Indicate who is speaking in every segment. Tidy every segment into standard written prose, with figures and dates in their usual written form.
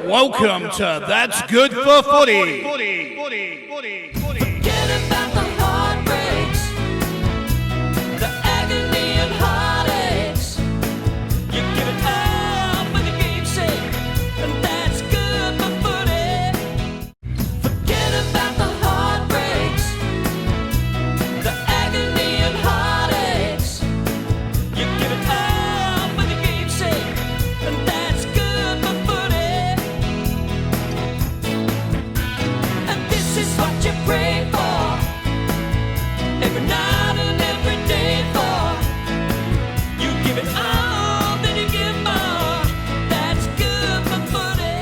Speaker 1: Welcome to That's Good for Footy.
Speaker 2: Forget about the heartbreaks, the agony and heartaches. You give it all for the game's sake, and that's good for footy. Forget about the heartbreaks, the agony and heartaches. You give it all for the game's sake, and that's good for footy. And this is what you pray for, every night and every day for. You give it all, then you give more. That's good for footy.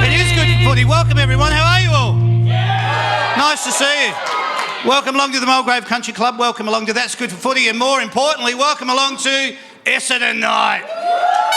Speaker 3: It is good for footy. Welcome everyone. How are you all? Nice to see you. Welcome along to the Mulgrave Country Club. Welcome along to That's Good for Footy. And more importantly, welcome along to Essendon night.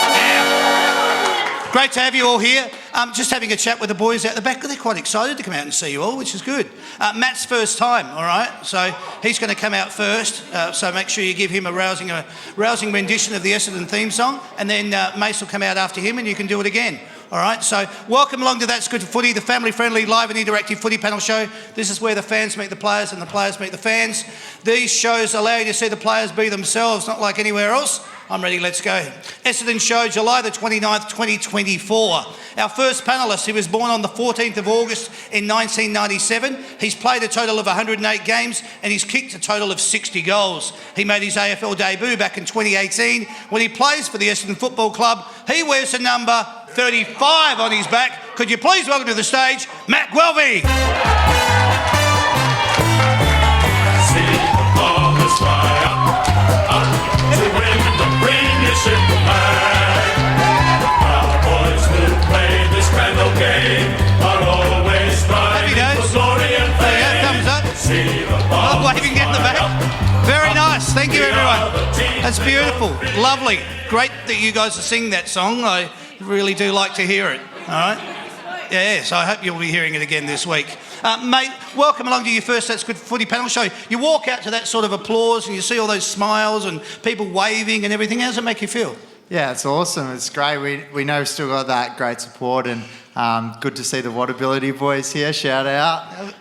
Speaker 3: Yeah. Great to have you all here. Just having a chat with the boys out the back. They're quite excited to come out and see you all, which is good. Matt's first time, all right? So he's going to come out first. So make sure you give him a rousing rendition of the Essendon theme song. And then Mace will come out after him and you can do it again. All right, so welcome along to That's Good for Footy, the family-friendly, live and interactive footy panel show. This is where the fans meet the players and the players meet the fans. These shows allow you to see the players be themselves, not like anywhere else. I'm ready, let's go. Essendon show, July the 29th, 2024. Our first panellist, he was born on the 14th of August in 1997. He's played a total of 108 games and he's kicked a total of 60 goals. He made his AFL debut back in 2018 when he plays for the Essendon Football Club. He wears the number 35 on his back. Could you please welcome to the stage, Matt Guelphy.
Speaker 4: See the bombers fly up to win the premiership flag. Our boys who play this grand old game are always striving for glory and fame.
Speaker 3: There you go, thumbs up.
Speaker 4: See the bombers
Speaker 3: Waving at the back. Very nice, thank you everyone. That's beautiful, lovely. Great that you guys are singing that song. I really do like to hear it, all right? Yeah, so I hope you'll be hearing it again this week. Mate, welcome along to your first That's Good Footy panel show. You walk out to that sort of applause and you see all those smiles and people waving and everything. How does it make you feel?
Speaker 5: Yeah, it's awesome. It's great. We know we've still got that great support and good to see the Whatability boys here. Shout out.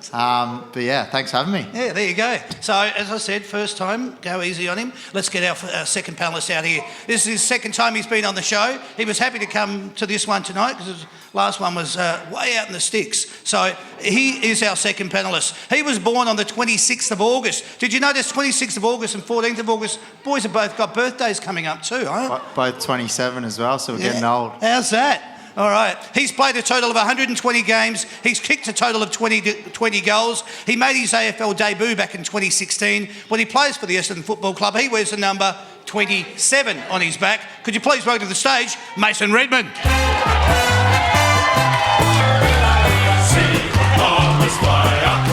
Speaker 5: But yeah, thanks for having me.
Speaker 3: Yeah, there you go. So, as I said, first time, go easy on him. Let's get our second panellist out here. This is his second time he's been on the show. He was happy to come to this one tonight because his last one was way out in the sticks. So, he is our second panellist. He was born on the 26th of August. Did you notice 26th of August and 14th of August? Boys have both got birthdays coming up too, huh?
Speaker 5: Both 27 as well, so we're getting old.
Speaker 3: How's that? All right. He's played a total of 120 games. He's kicked a total of 20 goals. He made his AFL debut back in 2016. When he plays for the Essendon Football Club, he wears the number 27 on his back. Could you please welcome to the stage, Mason Redmond.
Speaker 4: See the bombers fly up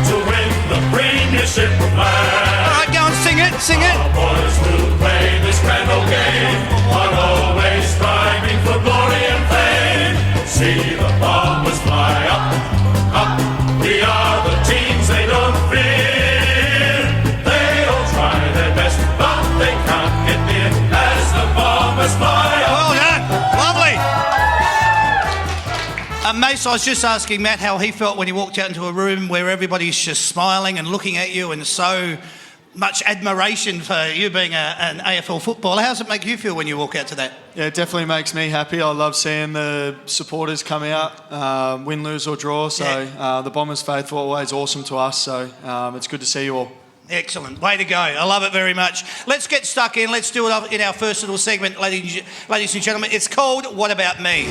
Speaker 4: to win the premiership flag.
Speaker 3: All right, go and sing it, sing it.
Speaker 4: Our boys who play this grand old game are always striving for glory and fame. See the bombers fly up. We are the teams they don't fear. They all try their best, but they can't get near as the bombers fly up.
Speaker 3: Well done. Lovely. Mace, I was just asking Matt how he felt when he walked out into a room where everybody's just smiling and looking at you and so much admiration for you being an AFL footballer. How does it make you feel when you walk out to that?
Speaker 6: Yeah, it definitely makes me happy. I love seeing the supporters come out, win, lose or draw. So the Bombers faithful, always awesome to us. So it's good to see you all.
Speaker 3: Excellent. Way to go. I love it very much. Let's get stuck in. Let's do it in our first little segment, ladies and gentlemen. It's called What About Me?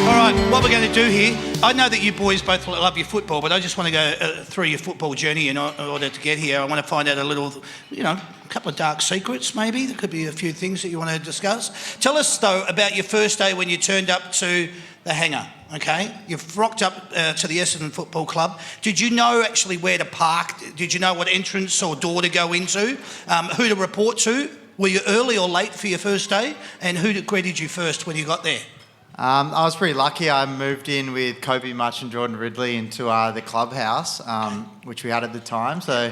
Speaker 3: All right, what we're going to do here, I know that you boys both love your football, but I just want to go through your football journey in order to get here. I want to find out a little, a couple of dark secrets maybe. There could be a few things that you want to discuss. Tell us, though, about your first day when you turned up to the hangar, okay? You've rocked up to the Essendon Football Club. Did you know actually where to park? Did you know what entrance or door to go into? Who to report to? Were you early or late for your first day? And who greeted you first when you got there?
Speaker 5: I was pretty lucky. I moved in with Kobe Much and Jordan Ridley into the clubhouse, which we had at the time. So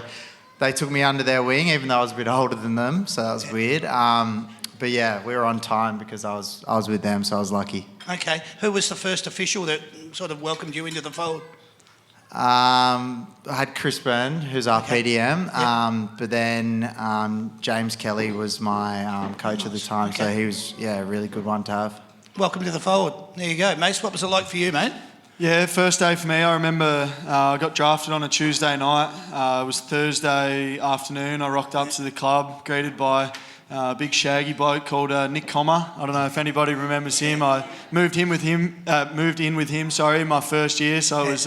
Speaker 5: they took me under their wing, even though I was a bit older than them, so that was weird. But yeah, we were on time because I was with them, so I was lucky.
Speaker 3: Okay. Who was the first official that sort of welcomed you into the fold?
Speaker 5: I had Chris Byrne, who's our PDM, but then James Kelly was my coach at the time, so he was, a really good one to have.
Speaker 3: Welcome to the fold. There you go. Mace, what was it like for you, mate?
Speaker 6: Yeah, first day for me, I remember I got drafted on a Tuesday night. It was Thursday afternoon. I rocked up to the club, greeted by a big shaggy bloke called Nick Comer. I don't know if anybody remembers him. I moved in with him, my first year, so it was...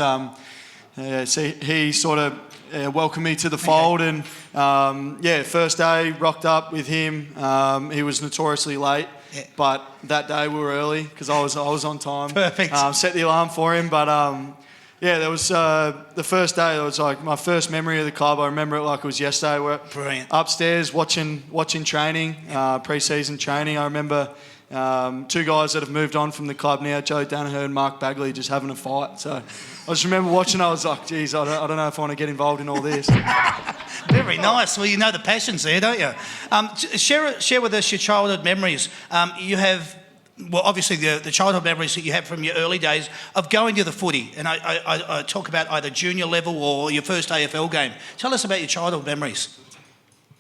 Speaker 6: so he sort of welcomed me to the fold, and first day rocked up with him. He was notoriously late, but that day we were early because I was on time.
Speaker 3: Perfect.
Speaker 6: Set the alarm for him, but there was the first day. It was like my first memory of the club. I remember it like it was yesterday. We're
Speaker 3: Brilliant.
Speaker 6: upstairs watching training, pre-season training. I remember. Two guys that have moved on from the club now, Joe Danaher and Mark Bagley, just having a fight. So I just remember watching, I was like, geez, I don't know if I want to get involved in all this.
Speaker 3: Very nice. Well, you know the passion's there, don't you? Share with us your childhood memories. You have, well, obviously the childhood memories that you have from your early days of going to the footy. And I talk about either junior level or your first AFL game. Tell us about your childhood memories.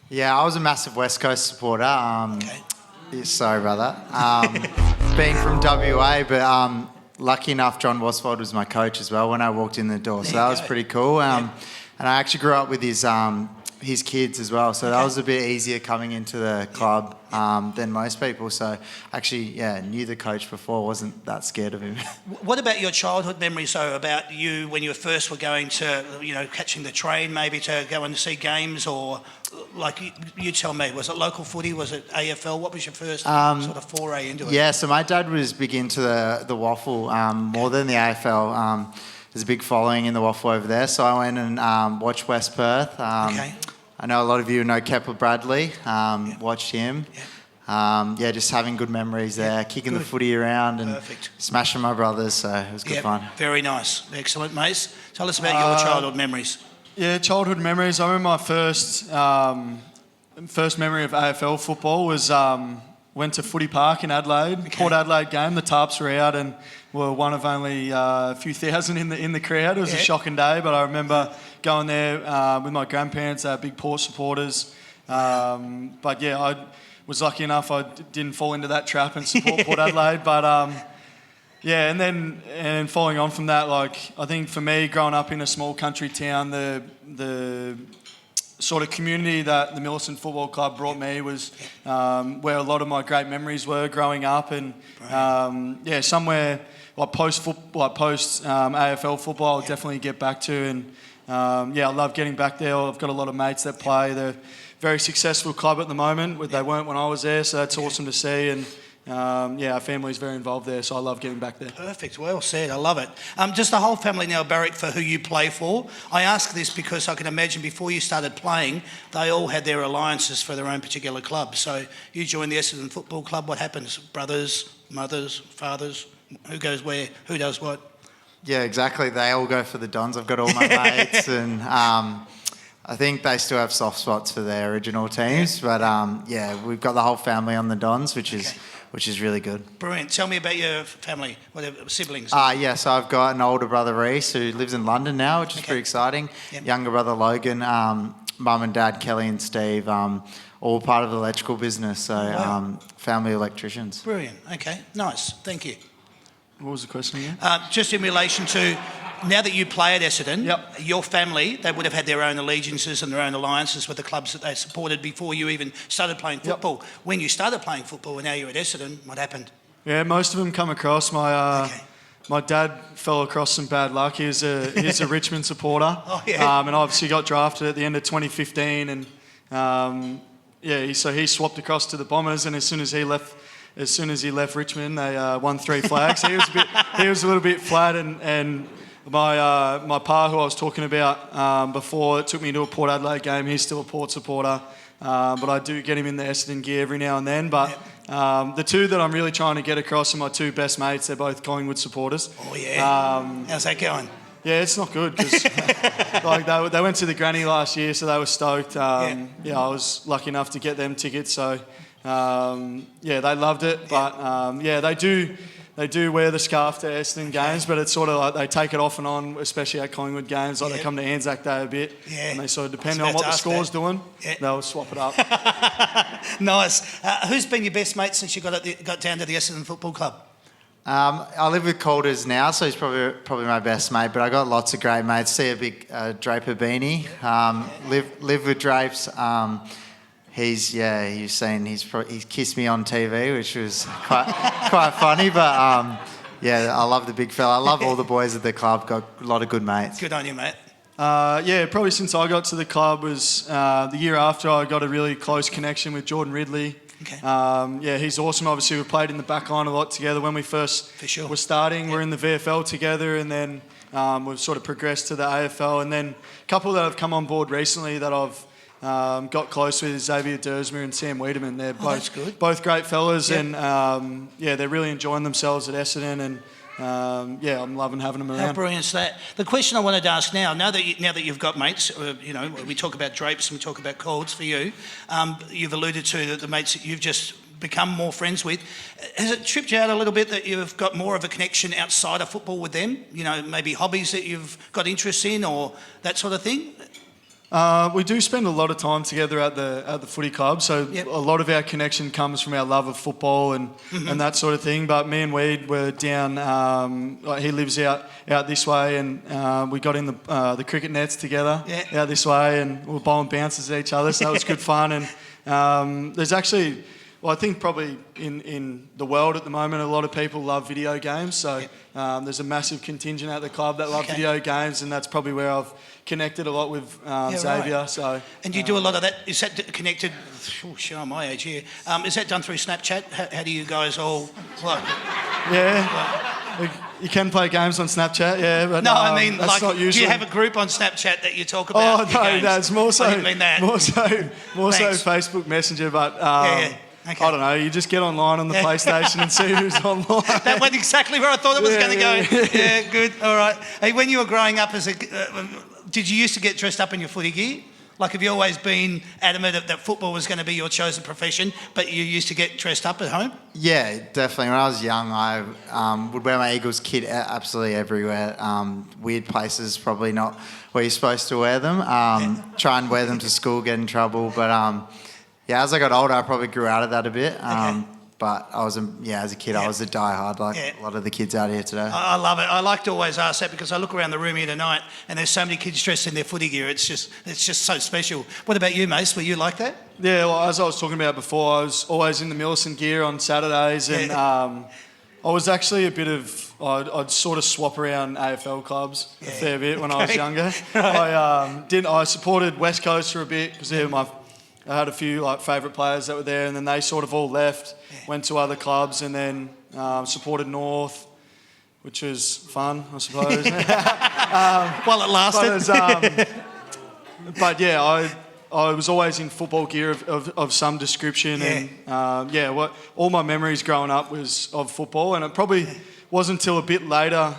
Speaker 5: Yeah, I was a massive West Coast supporter.
Speaker 3: Okay.
Speaker 5: Yeah, sorry, brother. Being from WA, but lucky enough, John Wasfold was my coach as well when I walked in the door, so that was pretty cool. And I actually grew up with his kids as well, so that was a bit easier coming into the club than most people. So actually, knew the coach before, wasn't that scared of him.
Speaker 3: What about your childhood memories, though, about you when you first were going to, catching the train maybe to go and see games, or like you tell me, was it local footy, was it AFL? What was your first sort of foray into it?
Speaker 5: Yeah, so my dad was big into the waffle more than the AFL. There's a big following in the waffle over there, so I went and watched West Perth. I know a lot of you know Kepler Bradley, watched him. Just having good memories there, kicking the footy around and smashing my brothers, so it was good fun.
Speaker 3: Very nice. Excellent, Mace. Tell us about your childhood memories.
Speaker 6: Yeah, childhood memories. I remember my first memory of AFL football was went to Footy Park in Adelaide, Port Adelaide game. The tarps were out and were one of only a few thousand in the crowd. It was a shocking day, but I remember going there with my grandparents. They were big Port supporters. I was lucky enough I didn't fall into that trap and support Port Adelaide. But and following on from that, like I think for me, growing up in a small country town, the sort of community that the Millicent Football Club brought me was where a lot of my great memories were growing up, and somewhere like post AFL football, I'll definitely get back to, and I love getting back there. I've got a lot of mates that play. They're a very successful club at the moment. They weren't when I was there, so that's awesome to see. And our family's very involved there, so I love getting back there. Perfect,
Speaker 3: well said, I love it. Does the whole family now barrack for who you play for? I ask this because I can imagine before you started playing, they all had their alliances for their own particular club. So you join the Essendon Football Club, what happens? Brothers, mothers, fathers, who goes where, who does what?
Speaker 5: Yeah, exactly. They all go for the Dons. I've got all my mates, and I think they still have soft spots for their original teams. But we've got the whole family on the Dons, which is really good.
Speaker 3: Brilliant. Tell me about your family, whatever siblings.
Speaker 5: So I've got an older brother, Reese, who lives in London now, which is pretty exciting. Yep. Younger brother, Logan, mum and dad, Kelly and Steve, all part of the electrical business. So family electricians.
Speaker 3: Brilliant. Okay, nice. Thank you.
Speaker 6: What was the question again?
Speaker 3: Just in relation to, now that you play at Essendon, your family, they would have had their own allegiances and their own alliances with the clubs that they supported before you even started playing football. When you started playing football and now you're at Essendon, what happened?
Speaker 6: Yeah, most of them come across. My dad fell across some bad luck. He's a Richmond supporter. And obviously got drafted at the end of 2015, and so he swapped across to the Bombers, and as soon as he left Richmond, they won 3 flags. He was a little bit flat, and my pa, who I was talking about before, took me to a Port Adelaide game. He's still a Port supporter, but I do get him in the Essendon gear every now and then. But the two that I'm really trying to get across are my two best mates. They're both Collingwood supporters.
Speaker 3: Oh yeah. How's that going?
Speaker 6: Yeah, it's not good because like they went to the granny last year, so they were stoked. I was lucky enough to get them tickets, so they loved it. But they do wear the scarf to Essendon games, but it's sort of like they take it off and on, especially at Collingwood games. Like they come to Anzac Day a bit, and they sort of depending on what the score's doing, they'll swap it up.
Speaker 3: Nice. Who's been your best mate since you got down to the Essendon Football Club?
Speaker 5: I live with Coulters now, so he's probably my best mate. But I got lots of great mates. See a big Draper beanie. Live with Drapes. You've seen he's kissed me on TV, which was quite funny. But I love the big fella. I love all the boys at the club. Got a lot of good mates.
Speaker 3: Good on you, mate.
Speaker 6: Probably since I got to the club was the year after I got a really close connection with Jordan Ridley.
Speaker 3: Okay.
Speaker 6: He's awesome. Obviously, we played in the back line a lot together when we first were starting. We're in the VFL together, and then we've sort of progressed to the AFL. And then a couple that have come on board recently that I've got close with is Xavier Dersmer and Sam Wiedemann. They're both great fellas, and they're really enjoying themselves at Essendon, and I'm loving having them around.
Speaker 3: How brilliant is that? The question I wanted to ask now that you've got mates, we talk about Drapes and we talk about Colds for you. You've alluded to the mates that you've just become more friends with. Has it tripped you out a little bit that you've got more of a connection outside of football with them? Maybe hobbies that you've got interest in or that sort of thing?
Speaker 6: We do spend a lot of time together at the footy club, so a lot of our connection comes from our love of football and that sort of thing. But me and Weed were down. He lives out this way, and we got in the cricket nets together out this way, and we were bowling bounces at each other. So that was good fun. And there's actually, I think probably in the world at the moment, a lot of people love video games. So there's a massive contingent at the club that love video games, and that's probably where I've connected a lot with Xavier.
Speaker 3: Right.
Speaker 6: So,
Speaker 3: and you do a lot of that. Is that connected? I'm my age here. Is that done through Snapchat? How do you guys all?
Speaker 6: You can play games on Snapchat, but
Speaker 3: no, I mean,
Speaker 6: that's not usually.
Speaker 3: Do you have a group on Snapchat that you talk about?
Speaker 6: Oh no, that's more so.
Speaker 3: I didn't mean that.
Speaker 6: More so Facebook Messenger, but.
Speaker 3: Okay.
Speaker 6: I don't know, you just get online on the PlayStation and see who's online.
Speaker 3: That went exactly where I thought it was going to go. Yeah, good, all right. Hey, when you were growing up did you used to get dressed up in your footy gear? Like, have you always been adamant that football was going to be your chosen profession, but you used to get dressed up at home?
Speaker 5: Yeah, definitely. When I was young, I would wear my Eagles kit absolutely everywhere. Weird places, probably not where you're supposed to wear them. Try and wear them to school, get in trouble, but... as I got older, I probably grew out of that a bit. But I was, as a kid, I was a diehard, like a lot of the kids out here today.
Speaker 3: I love it. I like to always ask that because I look around the room here tonight and there's so many kids dressed in their footy gear. It's just so special. What about you, Mace? Were you like that?
Speaker 6: Yeah, well, as I was talking about before, I was always in the Millicent gear on Saturdays, and I was actually I'd sort of swap around AFL clubs a fair bit when I was younger. I supported West Coast for a bit because I had a few favourite players that were there, and then they sort of all left, went to other clubs, and then supported North, which was fun, I suppose.
Speaker 3: While it lasted.
Speaker 6: I was always in football gear of some description, and all my memories growing up was of football, and it probably wasn't until a bit later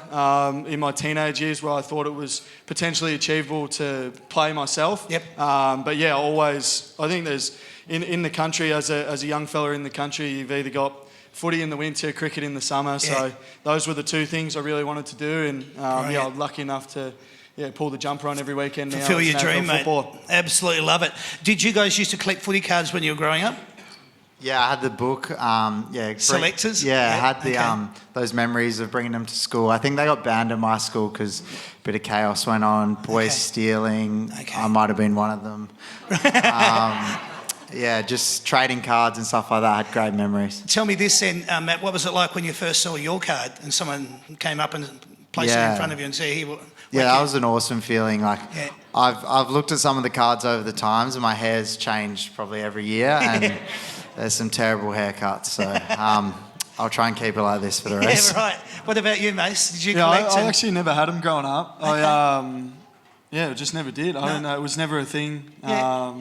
Speaker 6: in my teenage years where I thought it was potentially achievable to play myself. Always, I think there's in the country as a young fella in the country, you've either got footy in the winter, cricket in the summer. So those were the two things I really wanted to do, and I'm lucky enough to pull the jumper on every weekend now.
Speaker 3: Fulfill your dream, mate. Absolutely love it. Did you guys used to collect footy cards when you were growing up?
Speaker 5: Yeah, I had the book.
Speaker 3: Selectors?
Speaker 5: I had the those memories of bringing them to school. I think they got banned at my school because a bit of chaos went on, boys stealing. I might have been one of them. Just trading cards and stuff like that. I had great memories.
Speaker 3: Tell me this then, Matt, what was it like when you first saw your card and someone came up and placed it in front of you and said, here...
Speaker 5: that was an awesome feeling. I've looked at some of the cards over the times, and my hair's changed probably every year, and there's some terrible haircuts. So I'll try and keep it like this for the rest.
Speaker 3: Yeah, right. What about you, Mace? Did you collect?
Speaker 6: I actually never had them growing up. I just never did. I don't know. It was never a thing. I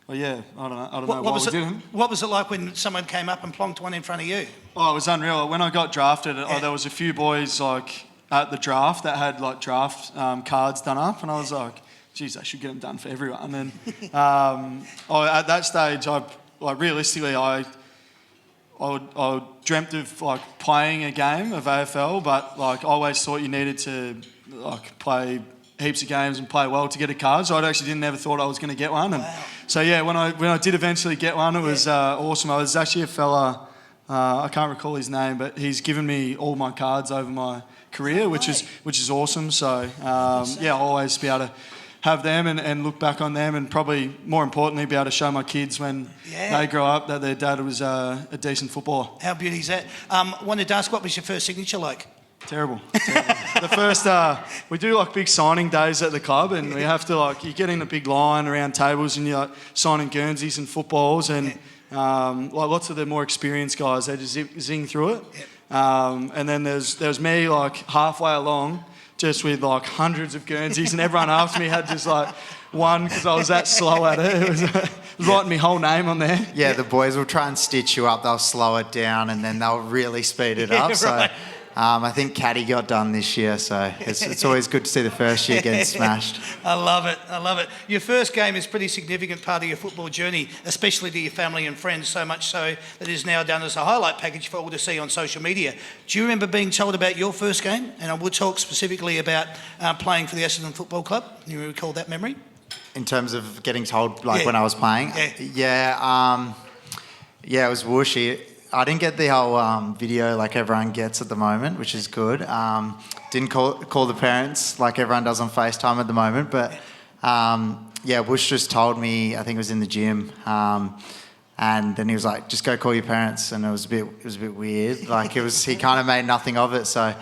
Speaker 6: don't know why we didn't.
Speaker 3: What was it like when someone came up and plonked one in front of you?
Speaker 6: Oh, it was unreal. When I got drafted, there was a few boys at the draft that had like draft cards done up, and I was like, geez, I should get them done for everyone. And at that stage, realistically, I dreamt of like playing a game of AFL, but like I always thought you needed to like play heaps of games and play well to get a card. So I actually never thought I was going to get one. And so yeah, when I did eventually get one, it was awesome. I was actually a fella, I can't recall his name, but he's given me all my cards over my career, which is awesome. So I'll always be able to have them and look back on them, and probably more importantly be able to show my kids when they grow up that their dad was a decent footballer.
Speaker 3: How beauty is that? Wanted to ask, what was your first signature like?
Speaker 6: Terrible. The first, we do like big signing days at the club, and we have to like, you get in a big line around tables and you're like signing Guernseys and footballs, and like lots of the more experienced guys, they just zing through it. And then there's me like halfway along, just with like hundreds of Guernseys, and everyone after me had just like one because I was that slow at it. It was writing my whole name on there.
Speaker 5: Yeah, the boys will try and stitch you up. They'll slow it down and then they'll really speed it up. So I think Caddy got done this year, so it's always good to see the first year getting smashed.
Speaker 3: I love it. Your first game is a pretty significant part of your football journey, especially to your family and friends, so much so that it is now done as a highlight package for all to see on social media. Do you remember being told about your first game? And I will talk specifically about playing for the Essendon Football Club. You recall that memory?
Speaker 5: In terms of getting told, like when I was playing? Yeah, it was whooshy. I didn't get the whole video like everyone gets at the moment, which is good. Didn't call the parents like everyone does on FaceTime at the moment, but Bush just told me, I think it was in the gym, and then he was like, "Just go call your parents," and it was a bit weird. Like he kind of made nothing of it. So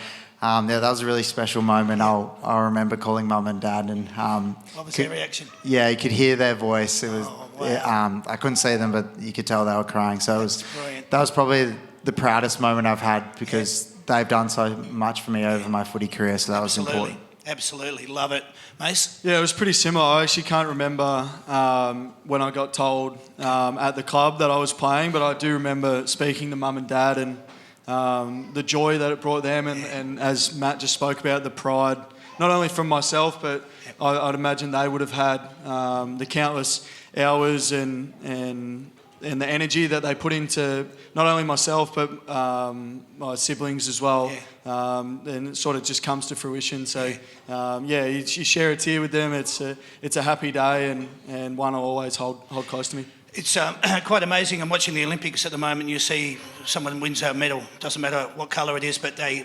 Speaker 5: that was a really special moment. I'll remember calling mum and dad, and
Speaker 3: what was their reaction?
Speaker 5: Yeah, you could hear their voice. It was. Wow. I couldn't see them, but you could tell they were crying. So that was probably the proudest moment I've had, because they've done so much for me over my footy career. So that was important.
Speaker 3: Absolutely, love it, Mace.
Speaker 6: Yeah, it was pretty similar. I actually can't remember when I got told at the club that I was playing, but I do remember speaking to mum and dad and the joy that it brought them, and as Matt just spoke about, the pride, not only from myself, but I'd imagine they would have had the countless hours and the energy that they put into not only myself but my siblings as well. And it sort of just comes to fruition. So you share a tear with them. It's a happy day, and one I'll always hold close to me. It's
Speaker 3: quite amazing. I'm watching the Olympics at the moment. You see someone wins a medal. Doesn't matter what colour it is, but they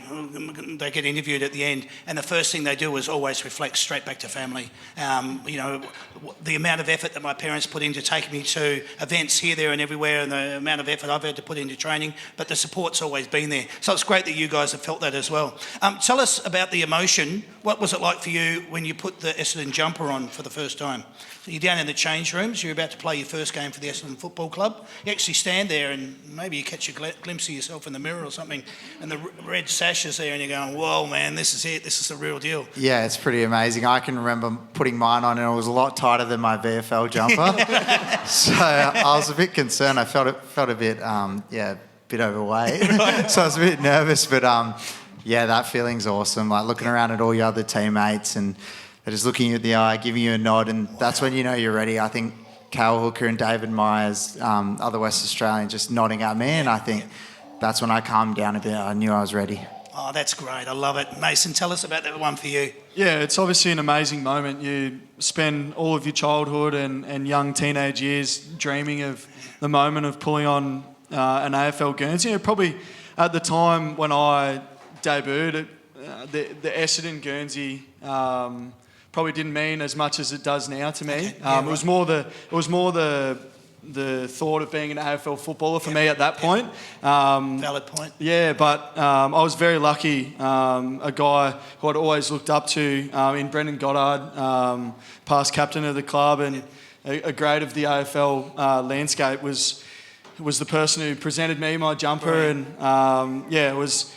Speaker 3: get interviewed at the end, and the first thing they do is always reflect straight back to family. The amount of effort that my parents put into taking me to events here, there and everywhere, and the amount of effort I've had to put into training, but the support's always been there. So it's great that you guys have felt that as well. Tell us about the emotion. What was it like for you when you put the Essendon jumper on for the first time? So you're down in the change rooms, you're about to play your first game for the Essendon Football Club. You actually stand there and maybe you catch a glimpse of yourself in the mirror or something, and the red sash is there, and you're going, whoa, man, this is it, this is the real deal.
Speaker 5: Yeah, it's pretty amazing. I can remember putting mine on and it was a lot tighter than my VFL jumper. So I was a bit concerned. I felt a bit, bit overweight. So I was a bit nervous, but that feeling's awesome. Like looking around at all your other teammates and they're just looking you in the eye, giving you a nod, and that's when you know you're ready. I think Cal Hooker and David Myers, other West Australians, just nodding at me, and I think that's when I calmed down a bit. I knew I was ready.
Speaker 3: Oh, that's great. I love it. Mason, tell us about that one for you.
Speaker 6: Yeah, it's obviously an amazing moment. You spend all of your childhood and young teenage years dreaming of the moment of pulling on an AFL Guernsey. Probably at the time when I debuted, the Essendon Guernsey probably didn't mean as much as it does now to me.
Speaker 3: Okay. Yeah,
Speaker 6: It was more the thought of being an AFL footballer for me at that point.
Speaker 3: Valid point.
Speaker 6: Yeah, but I was very lucky. A guy who I'd always looked up to in Brendan Goddard, past captain of the club and a great of the AFL landscape, was the person who presented me my jumper. Brilliant. And it was...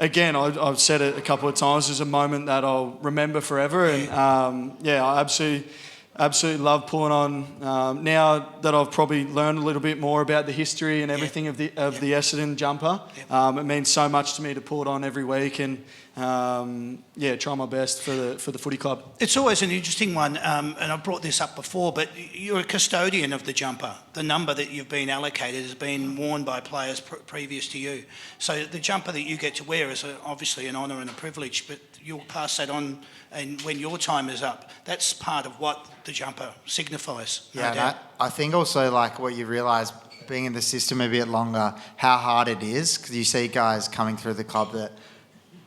Speaker 6: Again, I've said it a couple of times, it was a moment that I'll remember forever. And I absolutely absolutely love pulling on. Now that I've probably learned a little bit more about the history and everything of the Essendon jumper, it means so much to me to pull it on every week and try my best for the footy club.
Speaker 3: It's always an interesting one, and I've brought this up before, but you're a custodian of the jumper. The number that you've been allocated has been worn by players previous to you. So the jumper that you get to wear is obviously an honour and a privilege, but you'll pass that on, and when your time is up, that's part of what the jumper signifies.
Speaker 5: I think also like what you realise being in the system a bit longer, how hard it is, because you see guys coming through the club that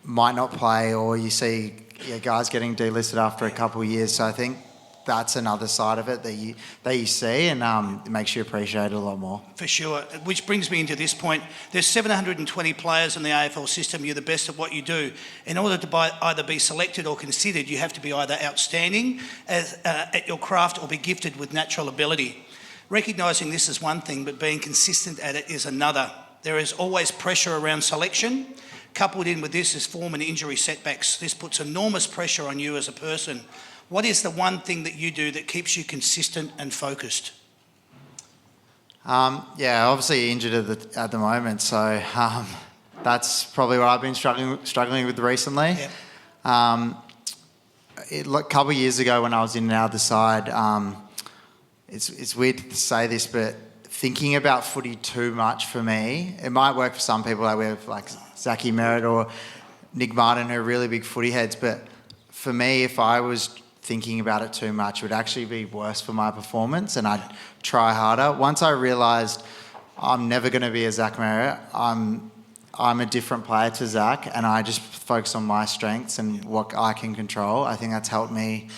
Speaker 5: might not play, or you see guys getting delisted after a couple of years. So I think that's another side of it that you see, and it makes you appreciate it a lot more.
Speaker 3: For sure. Which brings me into this point. There's 720 players in the AFL system. You're the best at what you do. In order to either be selected or considered, you have to be either outstanding at your craft or be gifted with natural ability. Recognising this is one thing, but being consistent at it is another. There is always pressure around selection. Coupled in with this is form and injury setbacks. This puts enormous pressure on you as a person. What is the one thing that you do that keeps you consistent and focused?
Speaker 5: Obviously injured at the moment, so that's probably what I've been struggling with recently.
Speaker 3: Yep.
Speaker 5: A couple of years ago when I was in and out of the side, it's weird to say this, but thinking about footy too much for me, it might work for some people that we have like Zachy Merritt or Nick Martin who are really big footy heads, but for me, if I was thinking about it too much, it would actually be worse for my performance and I'd try harder. Once I realised I'm never going to be a Zach Merritt, I'm a different player to Zach, and I just focus on my strengths and what I can control. I think that's helped me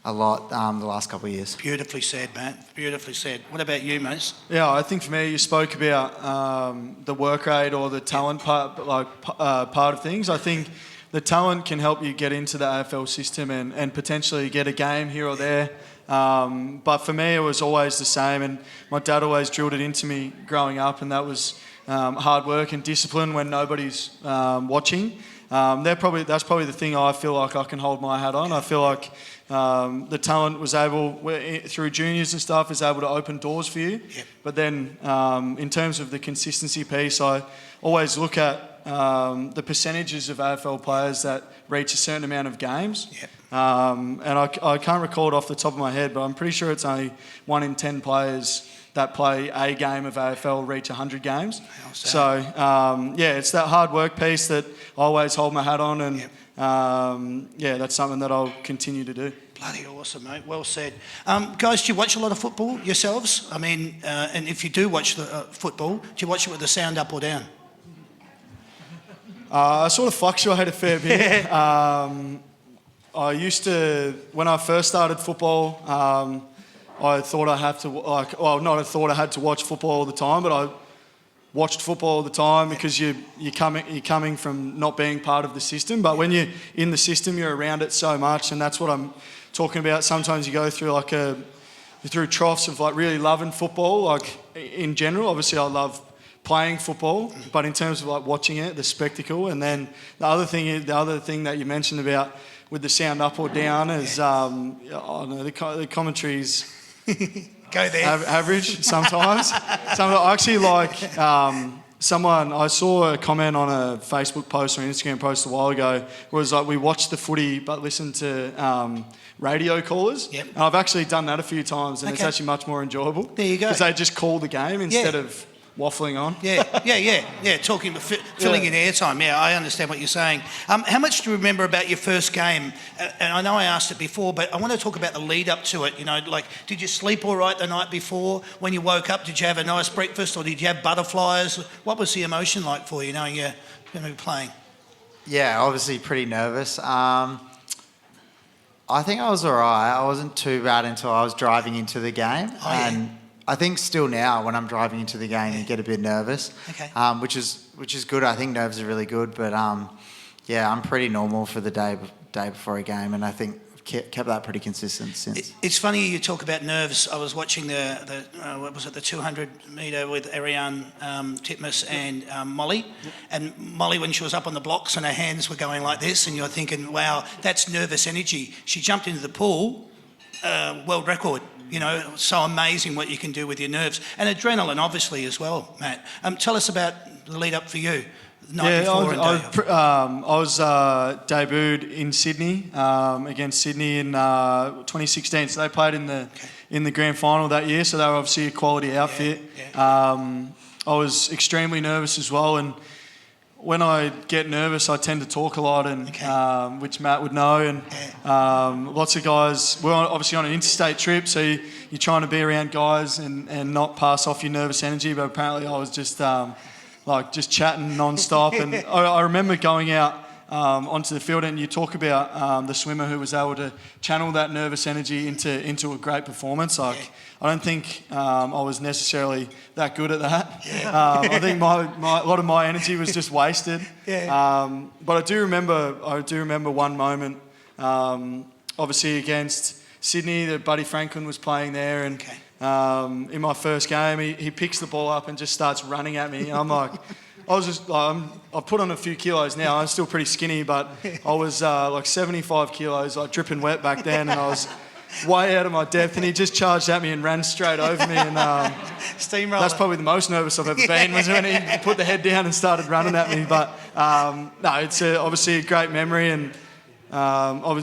Speaker 5: a lot the last couple of years.
Speaker 3: Beautifully said, Matt. Beautifully said. What about you, Mace?
Speaker 6: Yeah, I think for me, you spoke about the work rate or the talent part of things. I think the talent can help you get into the AFL system and potentially get a game here or there. But for me, it was always the same, and my dad always drilled it into me growing up, and that was hard work and discipline when nobody's watching. That's probably the thing I feel like I can hold my hat on. I feel like the talent was able, through juniors and stuff, is able to open doors for you.
Speaker 3: Yep.
Speaker 6: But then in terms of the consistency piece, I always look at the percentages of AFL players that reach a certain amount of games.
Speaker 3: Yep.
Speaker 6: And I can't recall it off the top of my head, but I'm pretty sure it's only 1 in 10 players that play a game of AFL reach 100 games. So, it's that hard work piece that I always hold my hat on, and that's something that I'll continue to do.
Speaker 3: Bloody awesome, mate. Well said. Guys, do you watch a lot of football yourselves? I mean, and if you do watch the football, do you watch it with the sound up or down?
Speaker 6: I sort of fluctuate a fair bit. I used to, when I first started football, I thought I had to watch football all the time, but I watched football all the time because you're coming from not being part of the system. But when you're in the system, you're around it so much, and that's what I'm talking about. Sometimes you go through through troughs of like really loving football. Like in general, obviously I love playing football, but in terms of like watching it, the spectacle, and then the other thing that you mentioned about with the sound up or down is the commentary's
Speaker 3: Go there.
Speaker 6: Average sometimes. I actually like someone. I saw a comment on a Facebook post or Instagram post a while ago where it was like, we watch the footy but listen to radio callers.
Speaker 3: Yep.
Speaker 6: And I've actually done that a few times, and it's actually much more enjourable.
Speaker 3: There you go.
Speaker 6: Because they just call the game instead of waffling on.
Speaker 3: Talking, filling in airtime. Yeah, I understand what you're saying. How much do you remember about your first game? And I know I asked it before, but I want to talk about the lead up to it. You know, like, did you sleep all right the night before? When you woke up, did you have a nice breakfast, or did you have butterflies? What was the emotion like for you, knowing you're going to be playing?
Speaker 5: Yeah, obviously pretty nervous. I think I was all right. I wasn't too bad until I was driving into the game. I think still now when I'm driving into the game, you get a bit nervous, which is good. I think nerves are really good, but I'm pretty normal for the day before a game, and I think I've kept that pretty consistent since.
Speaker 3: It's funny you talk about nerves. I was watching the 200 metre with Ariane Titmus and Molly, and Molly, when she was up on the blocks and her hands were going like this, and you're thinking, wow, that's nervous energy. She jumped into the pool, world record. You know, so amazing what you can do with your nerves. And adrenaline, obviously, as well, Matt. Tell us about the lead up for you. The night before and day of.
Speaker 6: I was debuted in Sydney against Sydney in 2016. So they played in the grand final that year. So they were obviously a quality outfit. I was extremely nervous as well. And when I get nervous, I tend to talk a lot, and which Matt would know. And lots of guys. We're obviously on an interstate trip, so you're trying to be around guys and not pass off your nervous energy. But apparently, I was just just chatting non-stop. And I remember going out onto the field, and you talk about the swimmer who was able to channel that nervous energy into a great performance. I don't think I was necessarily that good at that. I think a lot of my energy was just wasted. But I do remember one moment, obviously against Sydney, that Buddy Franklin was playing there, and in my first game, he picks the ball up and just starts running at me. And I'm like, I've put on a few kilos now. I'm still pretty skinny, but I was like 75 kilos, like dripping wet back then, and I was way out of my depth. And he just charged at me and ran straight over me. And
Speaker 3: Steamroller.
Speaker 6: that's probably the most nervous I've ever been, was when he put the head down and started running at me. But no, it's obviously a great memory, and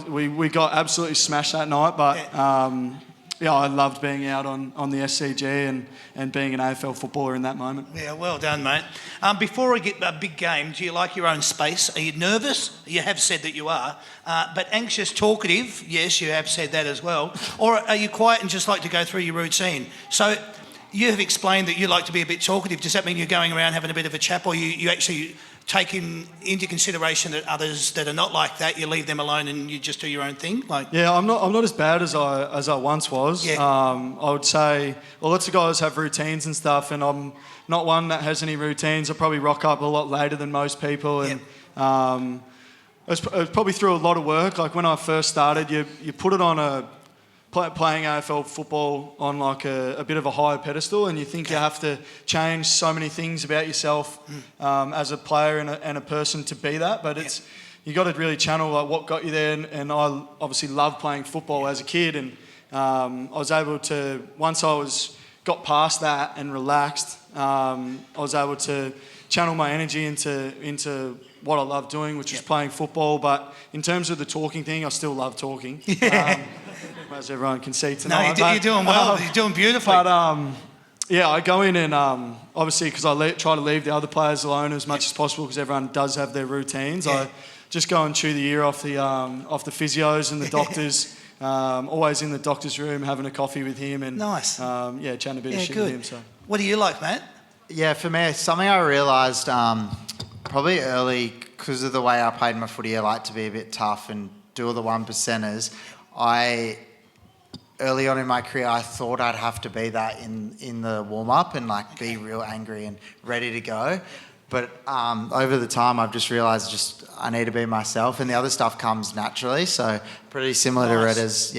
Speaker 6: we got absolutely smashed that night. But I loved being out on the SCG and being an AFL footballer in that moment.
Speaker 3: Yeah, well done, mate. Before we get a big game, do you like your own space? Are you nervous? You have said that you are. But anxious, talkative, yes, you have said that as well. Or are you quiet and just like to go through your routine? So you have explained that you like to be a bit talkative. Does that mean you're going around having a bit of a chat, or you actually take into consideration that others that are not like that, you leave them alone and you just do your own thing?
Speaker 6: I'm not as bad as I once was. I would say, well, lots of guys have routines and stuff, and I'm not one that has any routines. I probably rock up a lot later than most people, and it was probably through a lot of work. Like when I first started, you put it on playing AFL football on like a bit of a higher pedestal, and you think you have to change so many things about yourself as a player and a person to be that. But you got to really channel like what got you there. And I obviously loved playing football as a kid, and I was able to, once I got past that and relaxed, I was able to channel my energy into what I love doing, which is playing football. But in terms of the talking thing, I still love talking. As everyone can see tonight.
Speaker 3: No, you're doing well. You're doing beautifully.
Speaker 6: But I go in and obviously because I try to leave the other players alone as much as possible, because everyone does have their routines. I just go and chew the ear off the physios and the doctors. Always in the doctor's room having a coffee with him and chatting a bit of shit with him. So,
Speaker 3: what do you like, Matt?
Speaker 5: Yeah, for me, something I realised probably early, because of the way I played my footy, I like to be a bit tough and do all the 1%ers. Early on in my career, I thought I'd have to be that in the warm-up and be real angry and ready to go. But over the time, I've just realised I need to be myself, and the other stuff comes naturally. So pretty similar to Retta's,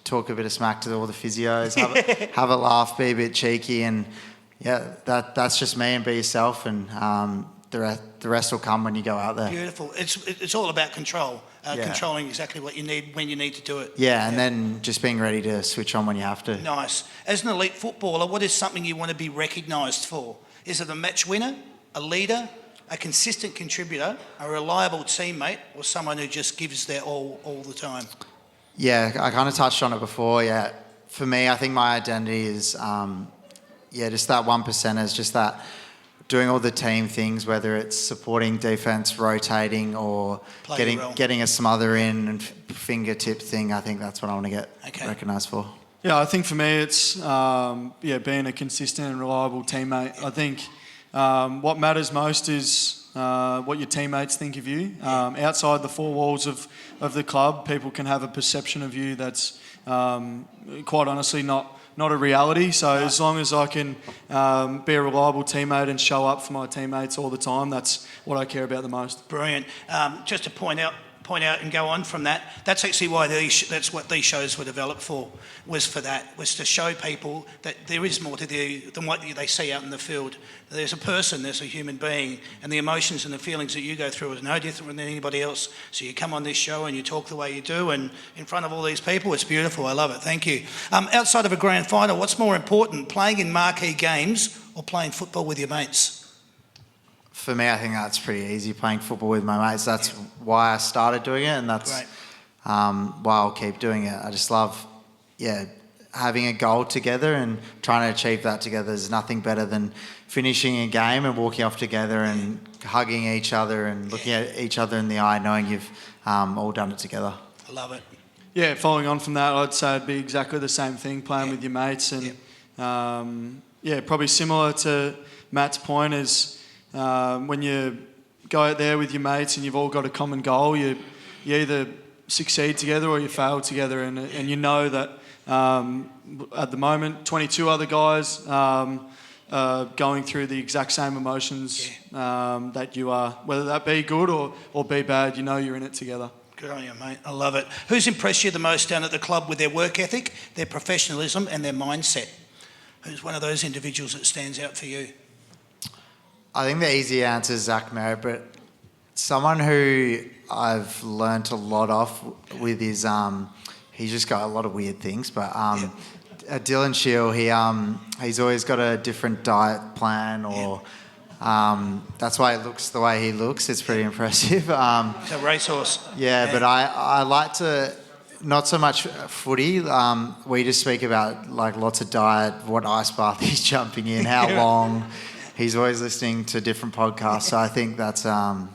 Speaker 5: talk a bit of smack to all the physios, have a laugh, be a bit cheeky, and that's just me, and be yourself, and the rest will come when you go out there.
Speaker 3: Beautiful. It's all about control. Controlling exactly what you need when you need to do it.
Speaker 5: Yeah, and then just being ready to switch on when you have to.
Speaker 3: Nice. As an elite footballer, what is something you want to be recognised for? Is it a match winner, a leader, a consistent contributor, a reliable teammate, or someone who just gives their all the time?
Speaker 5: Yeah, I kind of touched on it before. Yeah, for me, I think my identity is, just that 1%ers, just that doing all the team things, whether it's supporting defence, rotating, or getting a smother in and fingertip thing. I think that's what I want to get recognised for.
Speaker 6: Yeah, I think for me it's being a consistent and reliable teammate. I think what matters most is what your teammates think of you. Outside the four walls of the club, people can have a perception of you that's quite honestly not a reality. So as long as I can be a reliable teammate and show up for my teammates all the time, that's what I care about the most.
Speaker 3: Brilliant. Just to point out, point out and go on from that. That's actually why that's what these shows were developed for, was to show people that there is more to do than what they see out in the field. There's a person, there's a human being, and the emotions and the feelings that you go through is no different than anybody else. So you come on this show and you talk the way you do, and in front of all these people, it's beautiful. I love it. Thank you. Outside of a grand final, what's more important, playing in marquee games or playing football with your mates?
Speaker 5: For me, I think that's pretty easy, playing football with my mates. That's why I started doing it, and that's why I'll keep doing it. I just love, having a goal together and trying to achieve that together. There's nothing better than finishing a game and walking off together and hugging each other and looking at each other in the eye, knowing you've all done it together.
Speaker 3: I love it.
Speaker 6: Yeah, following on from that, I'd say it'd be exactly the same thing, playing with your mates. And probably similar to Matt's point is when you go out there with your mates and you've all got a common goal, you either succeed together or you fail together. And you know that at the moment, 22 other guys going through the exact same emotions that you are, whether that be good or be bad. You know you're in it together.
Speaker 3: Good on you, mate. I love it. Who's impressed you the most down at the club with their work ethic, their professionalism and their mindset? Who's one of those individuals that stands out for you?
Speaker 5: I think the easy answer is Zach Merritt, but someone who I've learnt a lot of with is he's just got a lot of weird things, but Dylan Shield, he's always got a different diet plan, or that's why he looks the way he looks. It's pretty impressive.
Speaker 3: He's a racehorse.
Speaker 5: Yeah, but I like to, not so much footy. We just speak about like lots of diet, what ice bath he's jumping in, how long. He's always listening to different podcasts, so I think that's a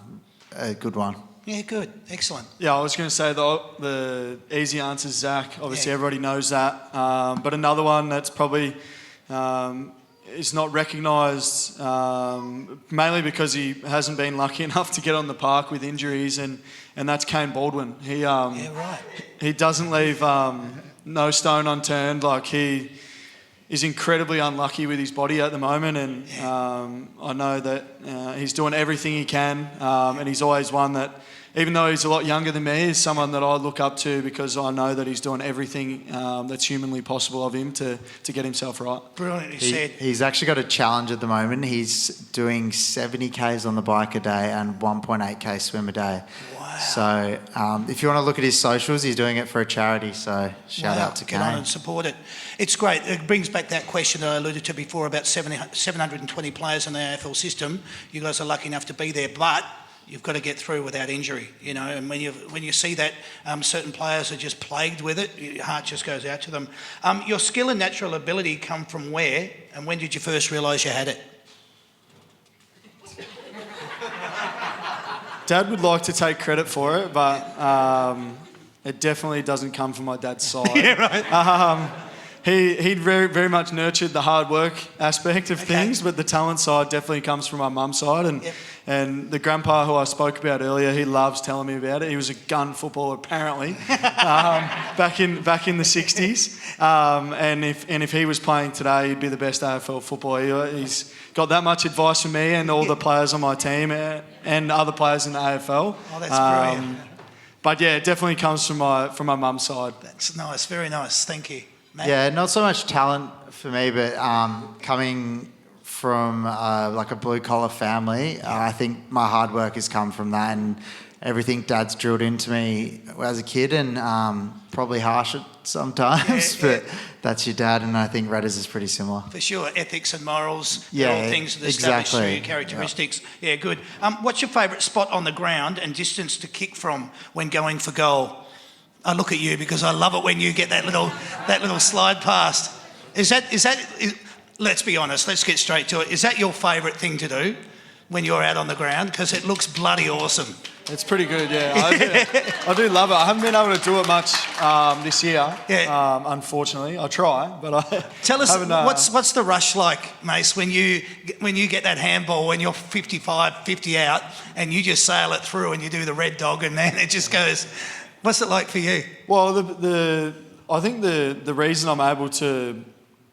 Speaker 5: good one.
Speaker 3: Yeah, good. Excellent.
Speaker 6: Yeah, I was going to say the easy answer is Zach. Obviously, everybody knows that. But another one that's probably is not recognised, mainly because he hasn't been lucky enough to get on the park with injuries, and that's Kane Baldwin. He doesn't leave no stone unturned. Like, he is incredibly unlucky with his body at the moment, and I know that he's doing everything he can, and he's always one that, even though he's a lot younger than me, is someone that I look up to because I know that he's doing everything that's humanly possible of him to get himself right.
Speaker 3: Brilliantly said.
Speaker 5: He's actually got a challenge at the moment. He's doing 70 Ks on the bike a day and 1.8 K swim a day. Wow. So if you want to look at his socials, he's doing it for a charity, so shout out to Kane.
Speaker 3: Get on and support it. It's great. It brings back that question that I alluded to before about 720 players in the AFL system. You guys are lucky enough to be there, but you've got to get through without injury, you know. And when you see that certain players are just plagued with it, your heart just goes out to them. Your skill and natural ability come from where, and when did you first realise you had it?
Speaker 6: Dad would like to take credit for it, but it definitely doesn't come from my dad's side.
Speaker 3: Yeah, right.
Speaker 6: He very, very much nurtured the hard work aspect of things, but the talent side definitely comes from my mum's side. And the grandpa who I spoke about earlier, he loves telling me about it. He was a gun footballer apparently back in the 60s. And if he was playing today, he'd be the best AFL footballer. He's got that much advice from me and all the players on my team and other players in the AFL.
Speaker 3: Oh, that's brilliant.
Speaker 6: But yeah, it definitely comes from my mum's side.
Speaker 3: That's nice, very nice. Thank you, Matt.
Speaker 5: Yeah, not so much talent for me, but coming from like a blue-collar family, I think my hard work has come from that, and everything Dad's drilled into me as a kid, and probably harsh at sometimes, but that's your dad, and I think Redders is pretty similar.
Speaker 3: For sure, ethics and morals,
Speaker 5: yeah,
Speaker 3: all things that establish
Speaker 5: exactly.
Speaker 3: your characteristics. Yeah, good. What's your favourite spot on the ground and distance to kick from when going for goal? I look at you because I love it when you get that little slide past. Let's be honest, let's get straight to it. Is that your favourite thing to do when you're out on the ground? Because it looks bloody awesome.
Speaker 6: It's pretty good, yeah. I do love it. I haven't been able to do it much this year, unfortunately. I try, but I
Speaker 3: Tell us,
Speaker 6: haven't,
Speaker 3: what's the rush like, Mace, when you get that handball, when you're 55, 50 out, and you just sail it through and you do the red dog, and then it just goes... What's it like for you?
Speaker 6: Well, I think the reason I'm able to...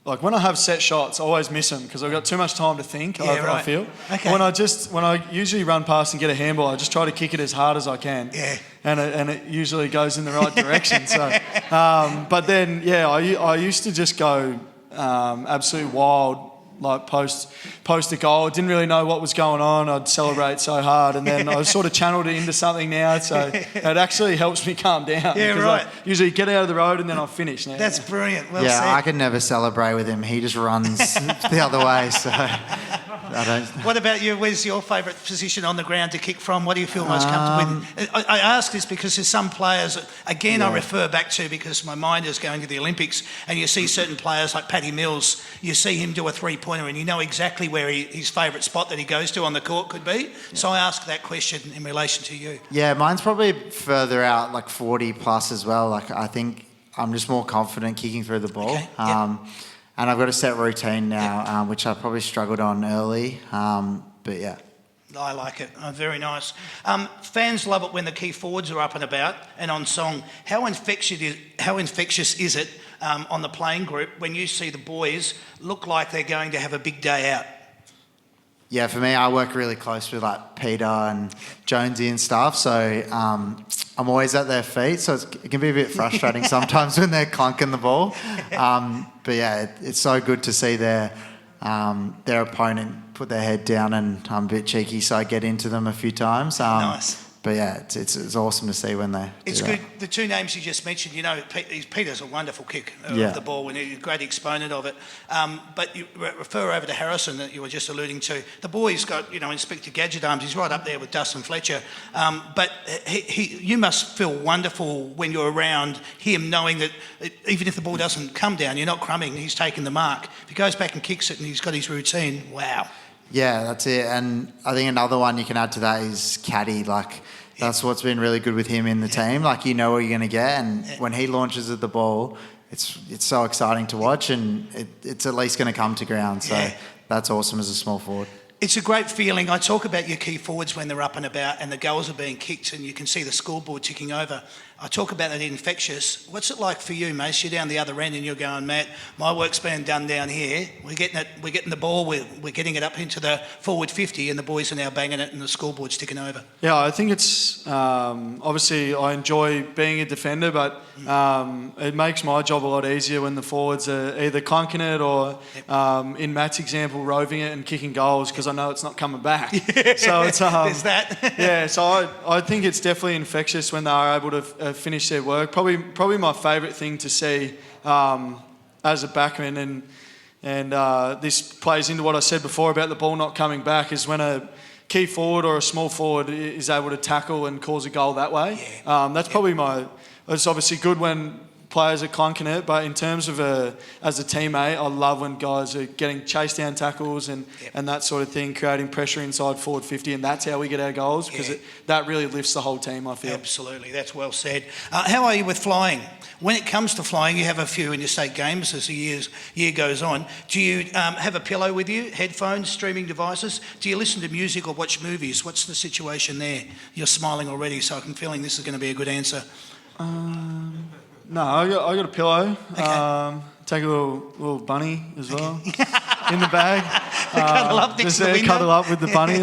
Speaker 6: like when I have set shots, I always miss them because I've got too much time to think. I feel.
Speaker 3: Okay.
Speaker 6: When I usually run past and get a handball, I just try to kick it as hard as I can.
Speaker 3: Yeah.
Speaker 6: And it usually goes in the right direction. So, but then I used to just go absolute wild. Like post a goal, didn't really know what was going on. I'd celebrate so hard, and then I sort of channeled it into something now. So it actually helps me calm down.
Speaker 3: Yeah, right.
Speaker 6: I usually get out of the road and then I'll finish now.
Speaker 3: That's brilliant. Well
Speaker 5: Yeah,
Speaker 3: said.
Speaker 5: I could never celebrate with him. He just runs the other way, so I don't.
Speaker 3: What about you? Where's your favourite position on the ground to kick from? What do you feel most comfortable with? I ask this because there's some players, again, I refer back to because my mind is going to the Olympics, and you see certain players like Paddy Mills, you see him do a three-pointer and you know exactly where his favourite spot that he goes to on the court could be. So I ask that question in relation to you.
Speaker 5: Yeah, mine's probably further out, like 40 plus as well. Like I think I'm just more confident kicking through the ball.
Speaker 3: Okay, yep.
Speaker 5: And I've got a set routine now, which I probably struggled on early. But yeah.
Speaker 3: I like it. Very nice. Fans love it when the key forwards are up and about and on song. How infectious is it on the playing group when you see the boys look like they're going to have a big day out?
Speaker 5: Yeah, for me, I work really close with like Peter and Jonesy and stuff, so I'm always at their feet, so it can be a bit frustrating sometimes when they're clunking the ball. But yeah, it's so good to see their opponent put their head down, and I'm a bit cheeky, so I get into them a few times.
Speaker 3: Nice.
Speaker 5: But yeah, it's awesome to see when they
Speaker 3: It's
Speaker 5: do
Speaker 3: good.
Speaker 5: that.
Speaker 3: The two names you just mentioned, you know, Peter's a wonderful kick of the ball and a great exponent of it. But you refer over to Harrison that you were just alluding to. The boy's got, Inspector Gadget arms. He's right up there with Dustin Fletcher. But you must feel wonderful when you're around him, knowing that even if the ball doesn't come down, you're not crumbing, he's taking the mark. If he goes back and kicks it and he's got his routine, wow.
Speaker 5: Yeah, that's it. And I think another one you can add to that is caddy. Like, that's what's been really good with him in the team. Like, you know what you're going to get. And when he launches at the ball, it's so exciting to watch, and it's at least going to come to ground. So that's awesome as a small forward.
Speaker 3: It's a great feeling. I talk about your key forwards when they're up and about and the goals are being kicked and you can see the scoreboard ticking over. I talk about that infectious. What's it like for you, Mace? You're down the other end and you're going, Matt, my work's being done down here. We're getting the ball, we're getting it up into the forward 50 and the boys are now banging it and the scoreboard's ticking over.
Speaker 6: Yeah, I think it's obviously I enjoy being a defender, but it makes my job a lot easier when the forwards are either clunking it or, in Matt's example, roving it and kicking goals, because I know it's not coming back. So it's
Speaker 3: there's that.
Speaker 6: yeah. So I think it's definitely infectious when they are able to finish their work. Probably my favourite thing to see as a backman, and this plays into what I said before about the ball not coming back, is when a key forward or a small forward is able to tackle and cause a goal that way. That's probably it's obviously good when players are clunking it, but in terms of as a teammate, I love when guys are getting chase down tackles and that sort of thing, creating pressure inside forward 50, and that's how we get our goals, because that really lifts the whole team, I feel.
Speaker 3: Absolutely, that's well said. How are you with flying? When it comes to flying, you have a few in your state games as the year goes on. Do you have a pillow with you, headphones, streaming devices? Do you listen to music or watch movies? What's the situation there? You're smiling already, so I'm feeling this is going to be a good answer.
Speaker 6: No, I got a pillow. Okay. Take a little bunny as well in the bag.
Speaker 3: Cuddle up next to the window.
Speaker 6: Cuddle up with the bunny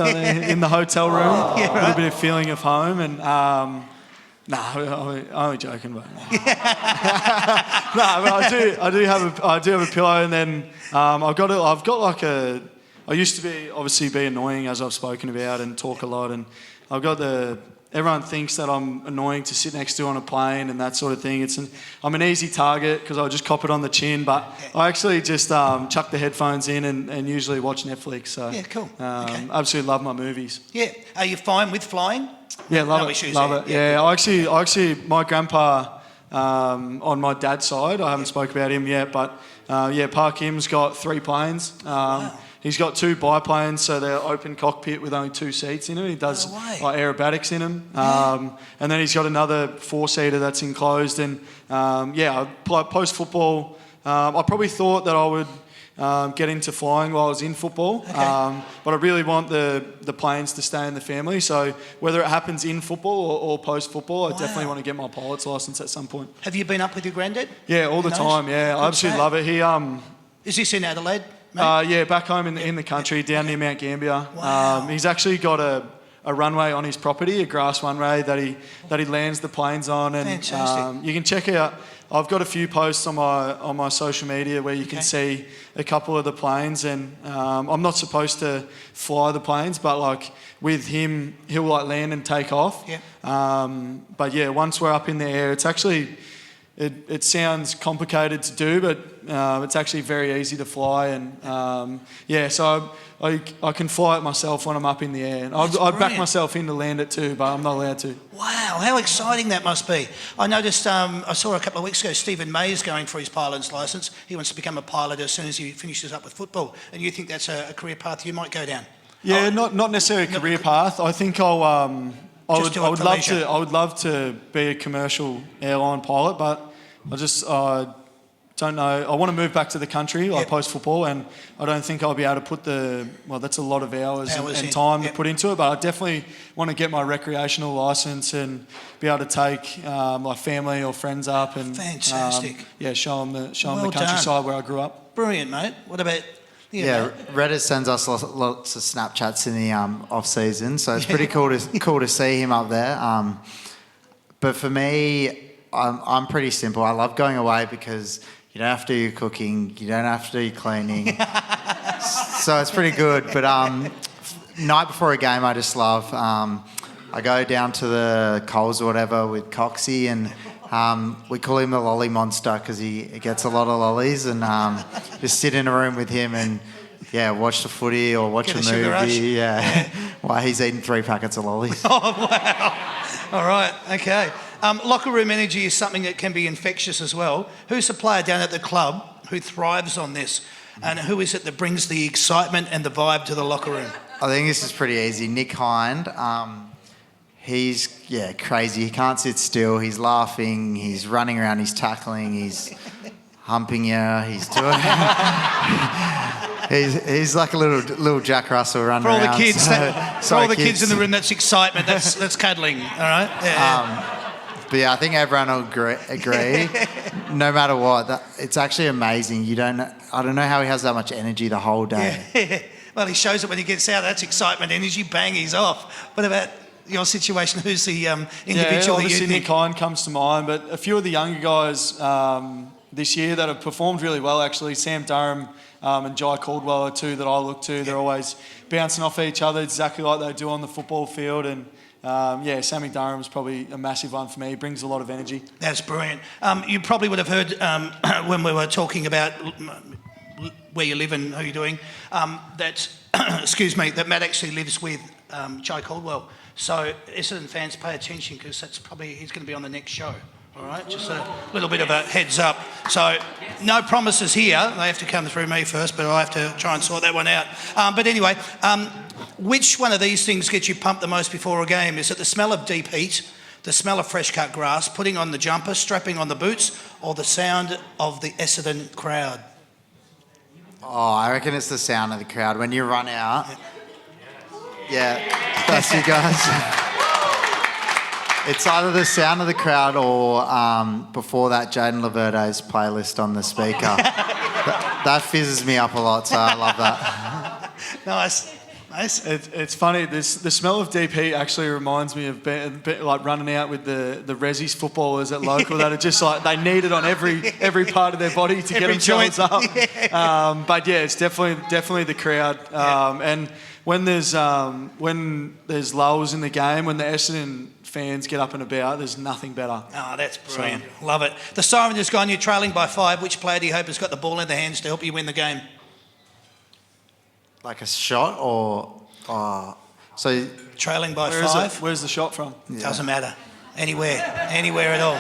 Speaker 6: in the hotel room. A little bit of feeling of home, and I'm only joking, but but I do have a pillow, and then I've got like a. I used to obviously be annoying, as I've spoken about, and talk a lot, and I've got everyone thinks that I'm annoying to sit next to on a plane and that sort of thing. I'm an easy target because I'll just cop it on the chin, but I actually just chuck the headphones in and usually watch Netflix. So
Speaker 3: yeah, cool.
Speaker 6: Absolutely love my movies.
Speaker 3: Yeah, are you fine with flying?
Speaker 6: Yeah, love
Speaker 3: no
Speaker 6: it.
Speaker 3: Issues
Speaker 6: love
Speaker 3: there.
Speaker 6: it. Yeah, I actually my grandpa on my dad's side. I haven't spoke about him yet, but Pa Kim's got 3 planes.
Speaker 3: Wow.
Speaker 6: He's got 2 biplanes, so they're open cockpit with only 2 seats in them. He does like aerobatics in them. And then he's got another 4-seater that's enclosed. And post-football, I probably thought that I would get into flying while I was in football. But I really want the planes to stay in the family. So whether it happens in football or post-football, I definitely want to get my pilot's licence at some point.
Speaker 3: Have you been up with your granddad?
Speaker 6: Yeah, all the time. Yeah, I absolutely love it.
Speaker 3: Is this in Adelaide? Mate?
Speaker 6: Yeah, back home in the country, down near Mount Gambier.
Speaker 3: Wow.
Speaker 6: He's actually got a runway on his property, a grass runway that he lands the planes on, and
Speaker 3: Fantastic.
Speaker 6: you can check out. I've got a few posts on my social media where you can see a couple of the planes, and I'm not supposed to fly the planes, but like with him, he'll like land and take off.
Speaker 3: Yeah.
Speaker 6: But yeah, once we're up in the air, it's actually it sounds complicated to do, but it's actually very easy to fly, and so I can fly it myself when I'm up in the air. And I'd back
Speaker 3: brilliant.
Speaker 6: myself in to land it too, but I'm not allowed to.
Speaker 3: Wow, how exciting that must be. I noticed, I saw a couple of weeks ago, Stephen May is going for his pilot's licence. He wants to become a pilot as soon as he finishes up with football. And you think that's a career path you might go down?
Speaker 6: Yeah, not necessarily a career path. I think I would love to be a commercial airline pilot, but I don't know. I want to move back to the country, like post football, and I don't think I'll be able to put that's a lot of hours and time to put into it. But I definitely want to get my recreational license and be able to take my family or friends up and
Speaker 3: Fantastic.
Speaker 6: show them the
Speaker 3: Well
Speaker 6: countryside
Speaker 3: done.
Speaker 6: where I grew up.
Speaker 3: Brilliant, mate. What about you?
Speaker 5: Yeah,
Speaker 3: mate?
Speaker 5: Reddit sends us lots of Snapchats in the off season, so it's pretty cool to see him up there. But for me, I'm pretty simple. I love going away because you don't have to do your cooking, you don't have to do your cleaning, so it's pretty good. But night before a game, I just love. I go down to the Coles or whatever with Coxie, and we call him the lolly monster because he gets a lot of lollies, and just sit in a room with him and watch the footy or watch
Speaker 3: Get
Speaker 5: a
Speaker 3: a sugar rush?
Speaker 5: movie. While he's eating 3 packets of lollies.
Speaker 3: Oh, wow. All right, okay. Locker room energy is something that can be infectious as well. Who's the player down at the club who thrives on this? And who is it that brings the excitement and the vibe to the locker room?
Speaker 5: I think this is pretty easy. Nick Hind, he's crazy. He can't sit still. He's laughing. He's running around. He's tackling. He's humping you. He's doing. he's like a little Jack Russell running
Speaker 3: For all
Speaker 5: around.
Speaker 3: the kids, kids in the room, that's excitement. That's cuddling. All right. Yeah.
Speaker 5: But yeah, I think everyone will agree. No matter what, it's actually amazing. I don't know how he has that much energy the whole day.
Speaker 3: Yeah. Well, he shows it when he gets out. That's excitement, energy. Bang, he's off. What about your situation? Who's the individual that you
Speaker 6: obviously
Speaker 3: think?
Speaker 6: Nick Hind comes to mind, but a few of the younger guys this year that have performed really well, actually. Sam Durham and Jai Caldwell are two that I look to. They're always bouncing off each other exactly like they do on the football field, and Sammy Durham's probably a massive one for me. He brings a lot of energy.
Speaker 3: That's brilliant. You probably would have heard when we were talking about where you live and who you're doing, that that Matt actually lives with Jai Caldwell. So Essendon fans, pay attention because he's going to be on the next show. All right, just a little bit of a heads up. So no promises here. They have to come through me first, but I have to try and sort that one out. But anyway, which one of these things gets you pumped the most before a game? Is it the smell of deep heat, the smell of fresh cut grass, putting on the jumper, strapping on the boots, or the sound of the Essendon crowd?
Speaker 5: Oh, I reckon it's the sound of the crowd. When you run out, that's you guys. It's either the sound of the crowd or before that Jaden Laverde's playlist on the speaker. that fizzes me up a lot, so I love that.
Speaker 3: Nice.
Speaker 6: It's funny. The smell of deep heat actually reminds me of like running out with the Resi's footballers at local that are just like they need it on every part of their body to get themselves up. Yeah. But yeah, it's definitely the crowd. And when there's lulls in the game, when the Essendon fans get up and about, there's nothing better.
Speaker 3: Oh, that's brilliant. Love it. The siren has gone. You're trailing by 5. Which player do you hope has got the ball in their hands to help you win the game?
Speaker 5: Like a shot or... so
Speaker 3: trailing by 5.
Speaker 6: Where's the shot from?
Speaker 3: Yeah. Doesn't matter. Anywhere at all.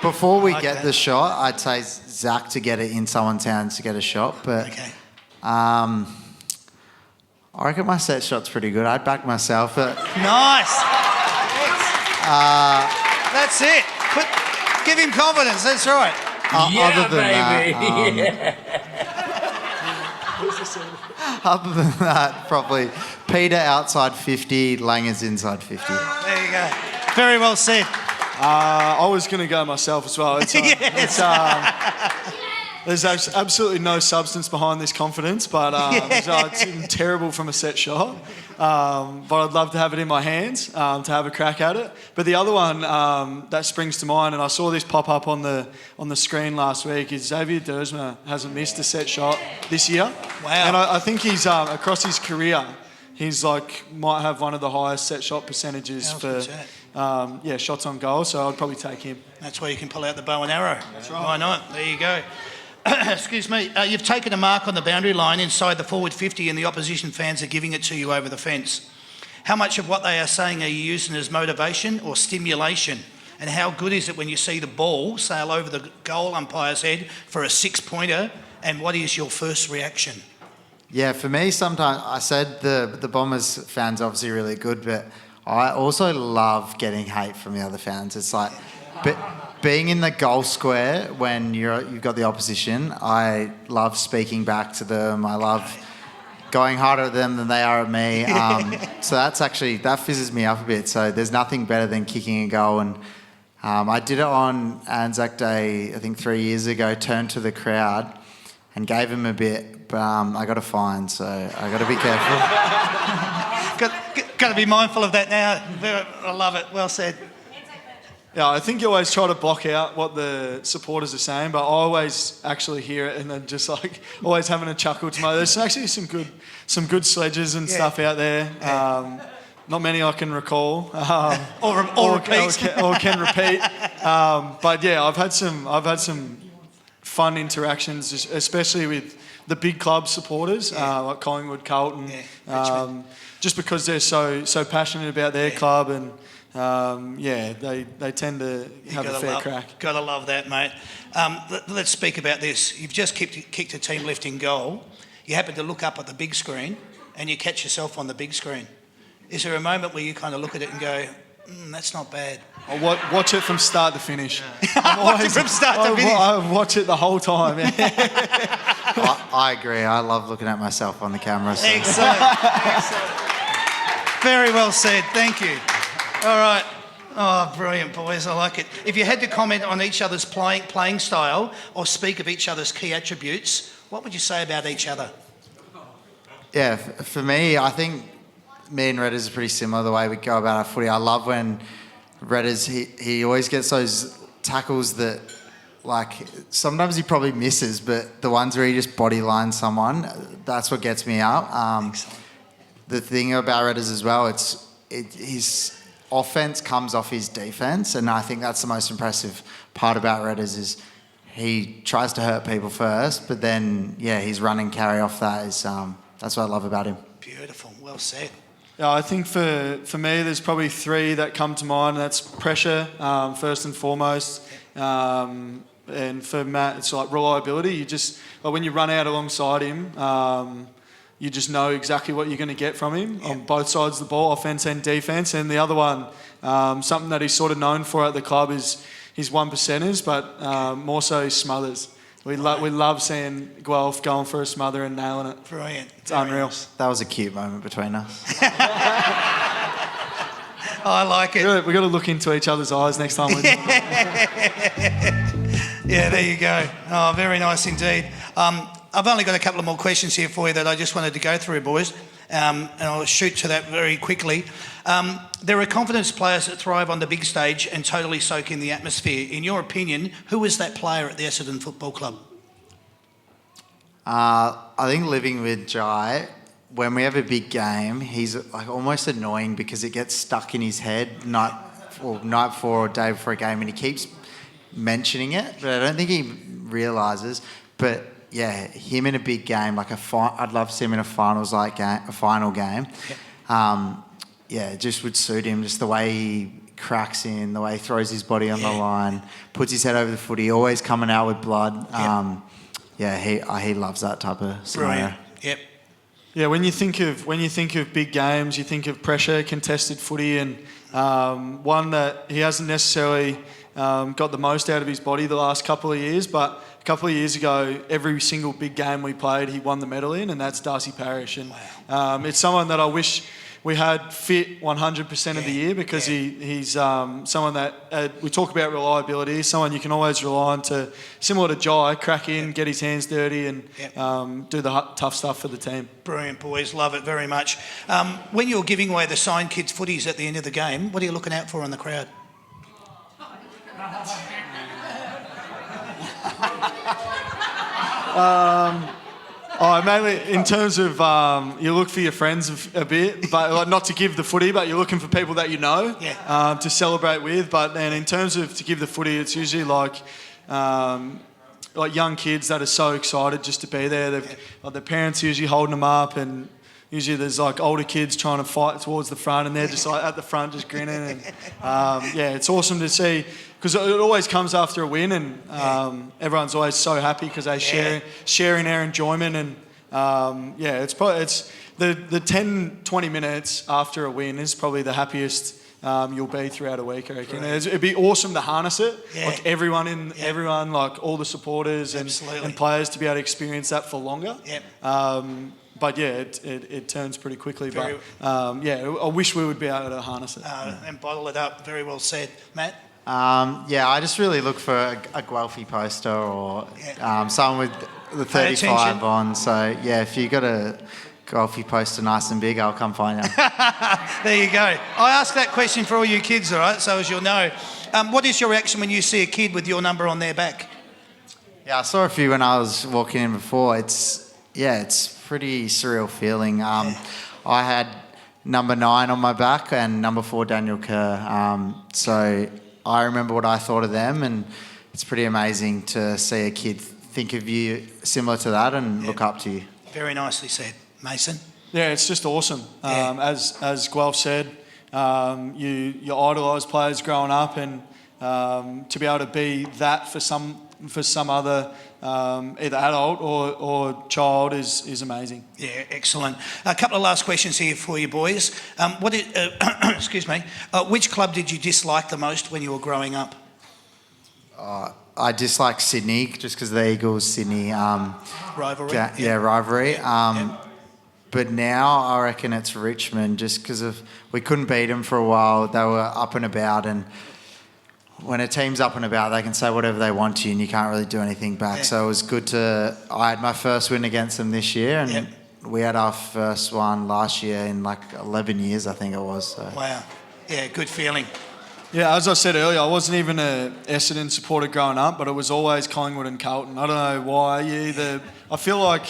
Speaker 5: Before we get the shot, I'd say Zach to get it in someone's hands to get a shot. But I reckon my set shot's pretty good. I'd back myself. But
Speaker 3: nice. That's it. Give him confidence. That's right.
Speaker 2: Other
Speaker 5: than that, probably Peter outside 50, Langers inside 50.
Speaker 3: There you go. Very well said.
Speaker 6: I was going to go myself as well. There's absolutely no substance behind this confidence, but it's terrible from a set shot. But I'd love to have it in my hands to have a crack at it. But the other one that springs to mind, and I saw this pop up on the screen last week, is Xavier Dersma hasn't missed a set shot this year.
Speaker 3: Wow!
Speaker 6: And I think he's across his career, he's might have one of the highest set shot percentages for shots on goal. So I'd probably take him.
Speaker 3: That's where you can pull out the bow and arrow. That's right. Why not? There you go. Excuse me. You've taken a mark on the boundary line inside the forward 50 and the opposition fans are giving it to you over the fence. How much of what they are saying are you using as motivation or stimulation? And how good is it when you see the ball sail over the goal umpire's head for a 6-pointer? And what is your first reaction?
Speaker 5: Yeah, for me, sometimes I said the Bombers fans are obviously really good, but I also love getting hate from the other fans. It's like... being in the goal square when you've got the opposition, I love speaking back to them. I love going harder at them than they are at me. So that fizzes me up a bit. So there's nothing better than kicking a goal. And I did it on Anzac Day, I think 3 years ago, turned to the crowd and gave them a bit, but I got a fine, so I got to be careful.
Speaker 3: Got to be mindful of that now. I love it. Well said.
Speaker 6: Yeah, I think you always try to block out what the supporters are saying, but I always actually hear it and then just always having a chuckle to my. There's actually some good sledges and stuff out there. Not many I can recall,
Speaker 3: or
Speaker 6: can repeat. But yeah, I've had some fun interactions, especially with the big club supporters like Collingwood, Carlton, just because they're so passionate about their club and. They tend to have a fair crack.
Speaker 3: Gotta love that, mate. Let's speak about this. You've just kicked a team lifting goal. You happen to look up at the big screen and you catch yourself on the big screen. Is there a moment where you kind of look at it and go, that's not bad?
Speaker 6: I watch it from start to finish.
Speaker 3: Watch it from start to finish.
Speaker 6: I watch it the whole time.
Speaker 5: I agree. I love looking at myself on the camera. So.
Speaker 3: Excellent. Very well said. Thank you. All right. Oh, brilliant, boys. I like it. If you had to comment on each other's playing style or speak of each other's key attributes, what would you say about each other?
Speaker 5: Yeah, for me, I think me and Redders are pretty similar the way we go about our footy. I love when Redders, he always gets those tackles that, sometimes he probably misses, but the ones where he just body lines someone, that's what gets me up. The thing about Redders as well, his offense comes off his defense, and I think that's the most impressive part about Redders is he tries to hurt people first, but then his run and carry off that is that's what I love about him.
Speaker 3: Beautiful, well said.
Speaker 6: Yeah, I think for me, there's probably three that come to mind. That's pressure, first and foremost, and for Matt, it's like reliability. When you run out alongside him. You just know exactly what you're going to get from him on both sides of the ball, offence and defence. And the other one, something that he's sort of known for at the club is his 1%ers, but more so his smothers. We love seeing Guelph going for a smother and nailing it.
Speaker 3: Brilliant.
Speaker 6: It's unreal.
Speaker 3: Nice.
Speaker 5: That was a cute moment between us.
Speaker 3: I like it.
Speaker 6: We've got to look into each other's eyes next time.
Speaker 3: Yeah, there you go. Oh, very nice indeed. I've only got a couple of more questions here for you that I just wanted to go through, boys, and I'll shoot to that very quickly. There are confidence players that thrive on the big stage and totally soak in the atmosphere. In your opinion, who is that player at the Essendon Football Club?
Speaker 5: I think living with Jai, when we have a big game, he's almost annoying because it gets stuck in his head night before or day before a game, and he keeps mentioning it, but I don't think he realises. But yeah, him in a big game, I'd love to see him in a final game. It just would suit him. Just the way he cracks in, the way he throws his body on the line, puts his head over the footy, always coming out with blood. He loves that type of scenario.
Speaker 3: Brilliant. Yep.
Speaker 6: Yeah, when you think of big games, you think of pressure, contested footy, and one that he hasn't necessarily got the most out of his body the last couple of years, but a couple of years ago, every single big game we played, he won the medal in, and that's Darcy Parish. And it's someone that I wish we had fit 100% of the year because he's someone that we talk about reliability, someone you can always rely on to, similar to Jai, crack in, get his hands dirty and do the tough stuff for the team.
Speaker 3: Brilliant, boys. Love it very much. When you're giving away the signed kids' footies at the end of the game, what are you looking out for in the crowd?
Speaker 6: Mainly in terms of you look for your friends a bit, but like, not to give the footy, but you're looking for people that you know to celebrate with. But then in terms of to give the footy, it's usually like young kids that are so excited just to be there. Like their parents are usually holding them up, and usually there's like older kids trying to fight towards the front, and they're just like at the front just grinning. And it's awesome to see. Because it always comes after a win, and everyone's always so happy because they share in their enjoyment. And it's the 10-20 minutes after a win is probably the happiest you'll be throughout a week, I reckon. It'd be awesome to harness it, like everyone, like all the supporters and players to be able to experience that for longer. But it turns pretty quickly. I wish we would be able to harness it.
Speaker 3: And bottle it up. Very well said, Matt.
Speaker 5: I just really look for a Guelphy poster or someone with the 35 on. So, if you got a Guelphy poster nice and big, I'll come find you.
Speaker 3: There you go. I asked that question for all you kids, all right, so as you'll know. What is your reaction when you see a kid with your number on their back?
Speaker 5: Yeah, I saw a few when I was walking in before. It's pretty surreal feeling. I had number 9 on my back and number 4 Daniel Kerr. So I remember what I thought of them, and it's pretty amazing to see a kid think of you similar to that and look up to you.
Speaker 3: Very nicely said. Mason?
Speaker 6: Yeah, it's just awesome. As Guelph said, you idolise players growing up, and to be able to be that for some other either adult or child is amazing. Yeah,
Speaker 3: excellent. A couple of last questions here for you boys. Excuse me. Which club did you dislike the most when you were growing up?
Speaker 5: I dislike Sydney just because the Eagles, Sydney.
Speaker 3: Rivalry?
Speaker 5: Rivalry. But now I reckon it's Richmond just because we couldn't beat them for a while. They were up and about, and when a team's up and about, they can say whatever they want to you and you can't really do anything back. So it was good I had my first win against them this year, and we had our first one last year in like 11 years, I think it was. So.
Speaker 3: Wow. Yeah, good feeling.
Speaker 6: Yeah, as I said earlier, I wasn't even a Essendon supporter growing up, but it was always Collingwood and Carlton. I don't know why. I feel like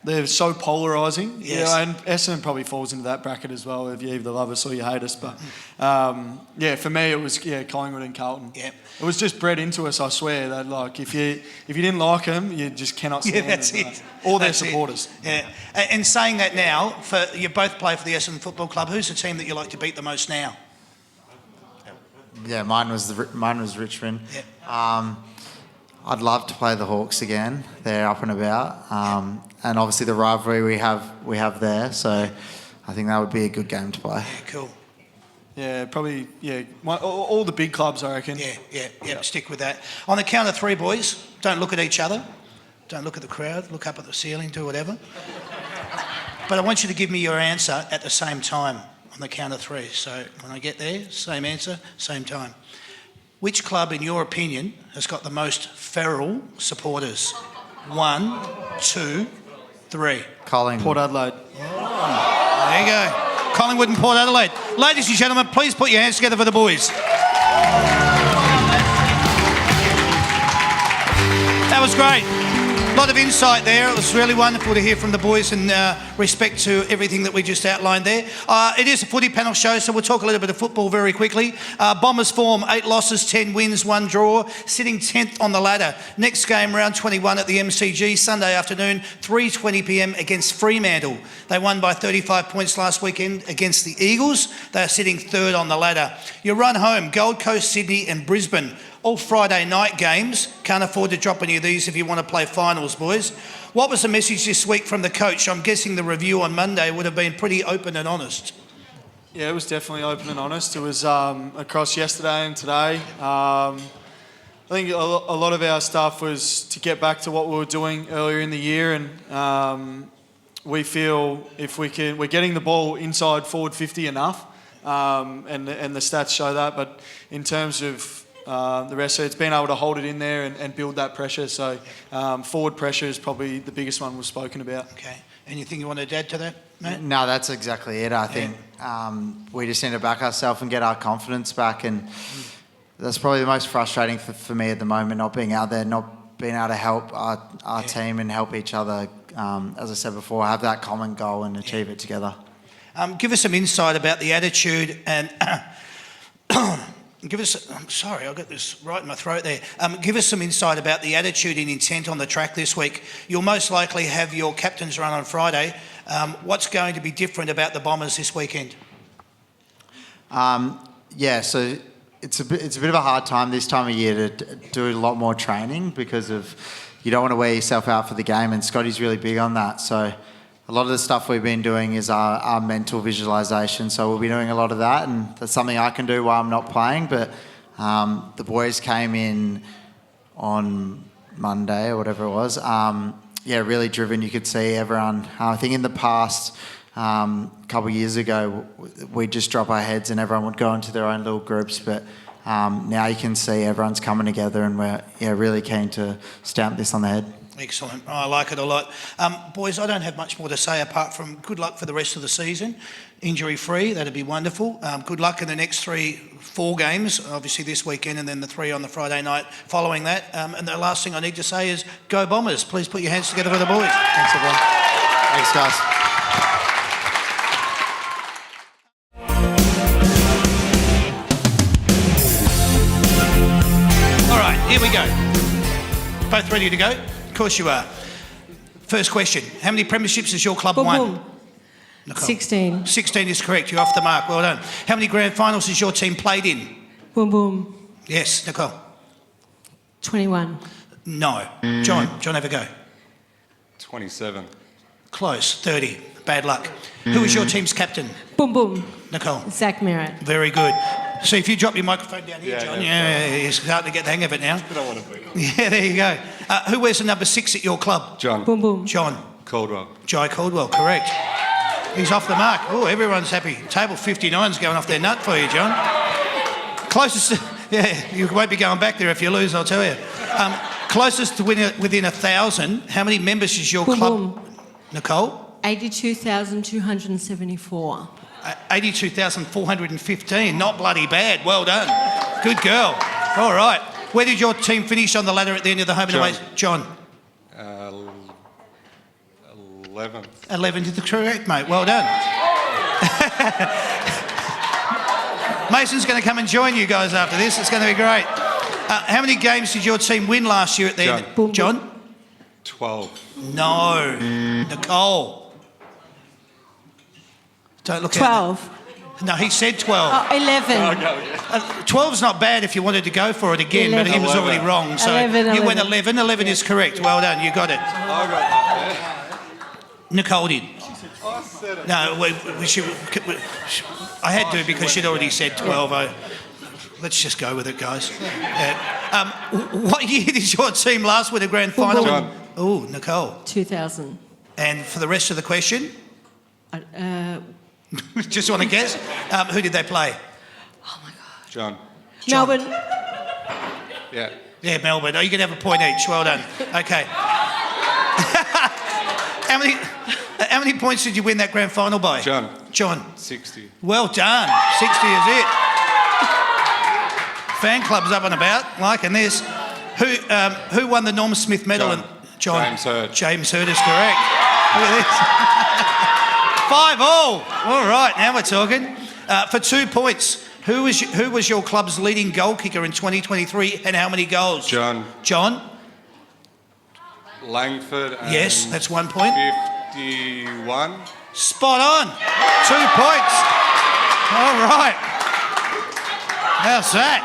Speaker 6: they're so polarising.
Speaker 3: Yes.
Speaker 6: And Essendon probably falls into that bracket as well, if you either love us or you hate us. But for me it was Collingwood and Carlton.
Speaker 3: Yep.
Speaker 6: It was just bred into us, I swear, that like if you didn't like them, you just cannot stand
Speaker 3: that's
Speaker 6: them.
Speaker 3: it.
Speaker 6: All their supporters.
Speaker 3: Yeah. And saying that now, you both play for the Essendon Football Club. Who's the team that you like to beat the most now?
Speaker 5: Yeah, mine was Richmond.
Speaker 3: Yep.
Speaker 5: I'd love to play the Hawks again. They're up and about, and obviously the rivalry we have there. So I think that would be a good game to play.
Speaker 3: Yeah, cool.
Speaker 6: Yeah, probably. Yeah, all the big clubs, I reckon.
Speaker 3: Yeah. Stick with that. On the count of 3, boys, don't look at each other, don't look at the crowd, look up at the ceiling, do whatever. But I want you to give me your answer at the same time on the count of 3. So when I get there, same answer, same time. Which club, in your opinion, has got the most feral supporters? 1, 2, 3.
Speaker 5: Collingwood.
Speaker 6: Port Adelaide.
Speaker 3: Oh, there you go. Collingwood and Port Adelaide. Ladies and gentlemen, please put your hands together for the boys. That was great. A lot of insight there. It was really wonderful to hear from the boys in respect to everything that we just outlined there. It is a footy panel show, so we'll talk a little bit of football very quickly. Bombers form 8 losses, 10 wins, 1 draw, sitting 10th on the ladder. Next game, round 21 at the MCG, Sunday afternoon, 3:20pm against Fremantle. They won by 35 points last weekend against the Eagles. They are sitting 3rd on the ladder. Your run home, Gold Coast, Sydney and Brisbane. All Friday night games. Can't afford to drop any of these if you want to play finals, boys. What was the message this week from the coach? I'm guessing the review on Monday would have been pretty open and honest.
Speaker 6: Yeah, it was definitely open and honest. It was across yesterday and today. I think a lot of our stuff was to get back to what we were doing earlier in the year, and we feel if we're getting the ball inside forward 50 enough, and the stats show that. But in terms of the rest, it's been able to hold it in there and build that pressure. So forward pressure is probably the biggest one we've spoken about.
Speaker 3: Okay. Anything you want to add to that, Matt?
Speaker 5: No, that's exactly it. I think we just need to back ourselves and get our confidence back, and that's probably the most frustrating for me at the moment, not being out there, not being able to help our team and help each other, as I said before, have that common goal and achieve it together.
Speaker 3: Give us some insight about the attitude and I'm sorry, I've got this right in my throat there. Give us some insight about the attitude and intent on the track this week. You'll most likely have your captain's run on Friday. What's going to be different about the Bombers this weekend?
Speaker 5: So it's a bit of a hard time this time of year to do a lot more training because of you don't want to wear yourself out for the game, and Scotty's really big on that. So a lot of the stuff we've been doing is our mental visualisation. So we'll be doing a lot of that, and that's something I can do while I'm not playing. But the boys came in on Monday or whatever it was. Really driven. You could see everyone. I think in the past, a couple of years ago, we'd just drop our heads and everyone would go into their own little groups. But now you can see everyone's coming together, and we're really keen to stamp this on the head.
Speaker 3: Excellent. I like it a lot. Boys, I don't have much more to say apart from good luck for the rest of the season. Injury-free, that'd be wonderful. Good luck in the next 4 games, obviously this weekend and then the 3 on the Friday night following that. And the last thing I need to say is go Bombers. Please put your hands together for the boys.
Speaker 5: Thanks, everyone. Thanks, guys.
Speaker 3: All right, here we go. Both ready to go? Of course you are. First question. How many premierships has your club won? Nicole?
Speaker 7: 16.
Speaker 3: 16 is correct. You're off the mark. Well done. How many grand finals has your team played in?
Speaker 7: Boom, boom.
Speaker 3: Yes, Nicole?
Speaker 7: 21.
Speaker 3: No. John, have a go.
Speaker 4: 27.
Speaker 3: Close. 30. Bad luck. Who was your team's captain?
Speaker 7: Boom, boom.
Speaker 3: Nicole?
Speaker 7: Zach Merritt.
Speaker 3: Very good. So if you drop your microphone down here,
Speaker 4: Yeah,
Speaker 3: John,
Speaker 4: yeah,
Speaker 3: you're starting to get the hang of it now.
Speaker 4: I don't want to be.
Speaker 3: Yeah, there you go. Who wears the number 6 at your club?
Speaker 4: John.
Speaker 7: Boom, boom.
Speaker 3: John.
Speaker 4: Caldwell.
Speaker 3: Jai Caldwell, correct. He's off the mark. Oh, everyone's happy. Table 59's going off their nut for you, John. Closest to, you won't be going back there if you lose, I'll tell you. Closest to within 1,000, how many members is your
Speaker 7: Boom,
Speaker 3: club?
Speaker 7: boom.
Speaker 3: Nicole?
Speaker 7: 82,274.
Speaker 3: 82,415. Not bloody bad. Well done. Good girl. All right. Where did your team finish on the ladder at the end of the home and away? John?
Speaker 4: 11th.
Speaker 3: 11th is correct, mate. Well done. Mason's going to come and join you guys after this. It's going to be great. How many games did your team win last year at the end?
Speaker 7: Boom.
Speaker 3: John?
Speaker 4: 12.
Speaker 3: No. Nicole? Don't look at
Speaker 7: 12.
Speaker 3: No, he said 12.
Speaker 7: Oh, 11.
Speaker 3: 12's not bad if you wanted to go for it again, but he was
Speaker 7: 11.
Speaker 3: already wrong. So
Speaker 7: 11,
Speaker 3: you went
Speaker 7: 11.
Speaker 3: 11. 11 is correct. Well done. You got it.
Speaker 4: I got that.
Speaker 3: Nicole did.
Speaker 4: I said it.
Speaker 3: No, I had to because she'd already said 12. Let's just go with it, guys. What year did your team last win a grand final?
Speaker 4: John.
Speaker 3: Oh, Nicole.
Speaker 7: 2000.
Speaker 3: And for the rest of the question? Just want to guess? Who did they play?
Speaker 7: Oh my God.
Speaker 4: John.
Speaker 7: Melbourne.
Speaker 4: Yeah.
Speaker 3: Yeah, Melbourne. Oh, you can have a point each. Well done. Okay. How many points did you win that grand final by?
Speaker 4: John. 60.
Speaker 3: Well done. 60 is it. Fan club's up and about, liking this. Who won the Norm Smith medal?
Speaker 4: John.
Speaker 3: And John.
Speaker 4: James Hird.
Speaker 3: James Hird is correct. Look at this. 5-5. All right, now we're talking. For 2 points, who was your club's leading goal kicker in 2023 and how many goals?
Speaker 4: John.
Speaker 3: John?
Speaker 4: Langford. And
Speaker 3: Yes, that's 1 point.
Speaker 4: 51.
Speaker 3: Spot on. 2 points. All right. How's that?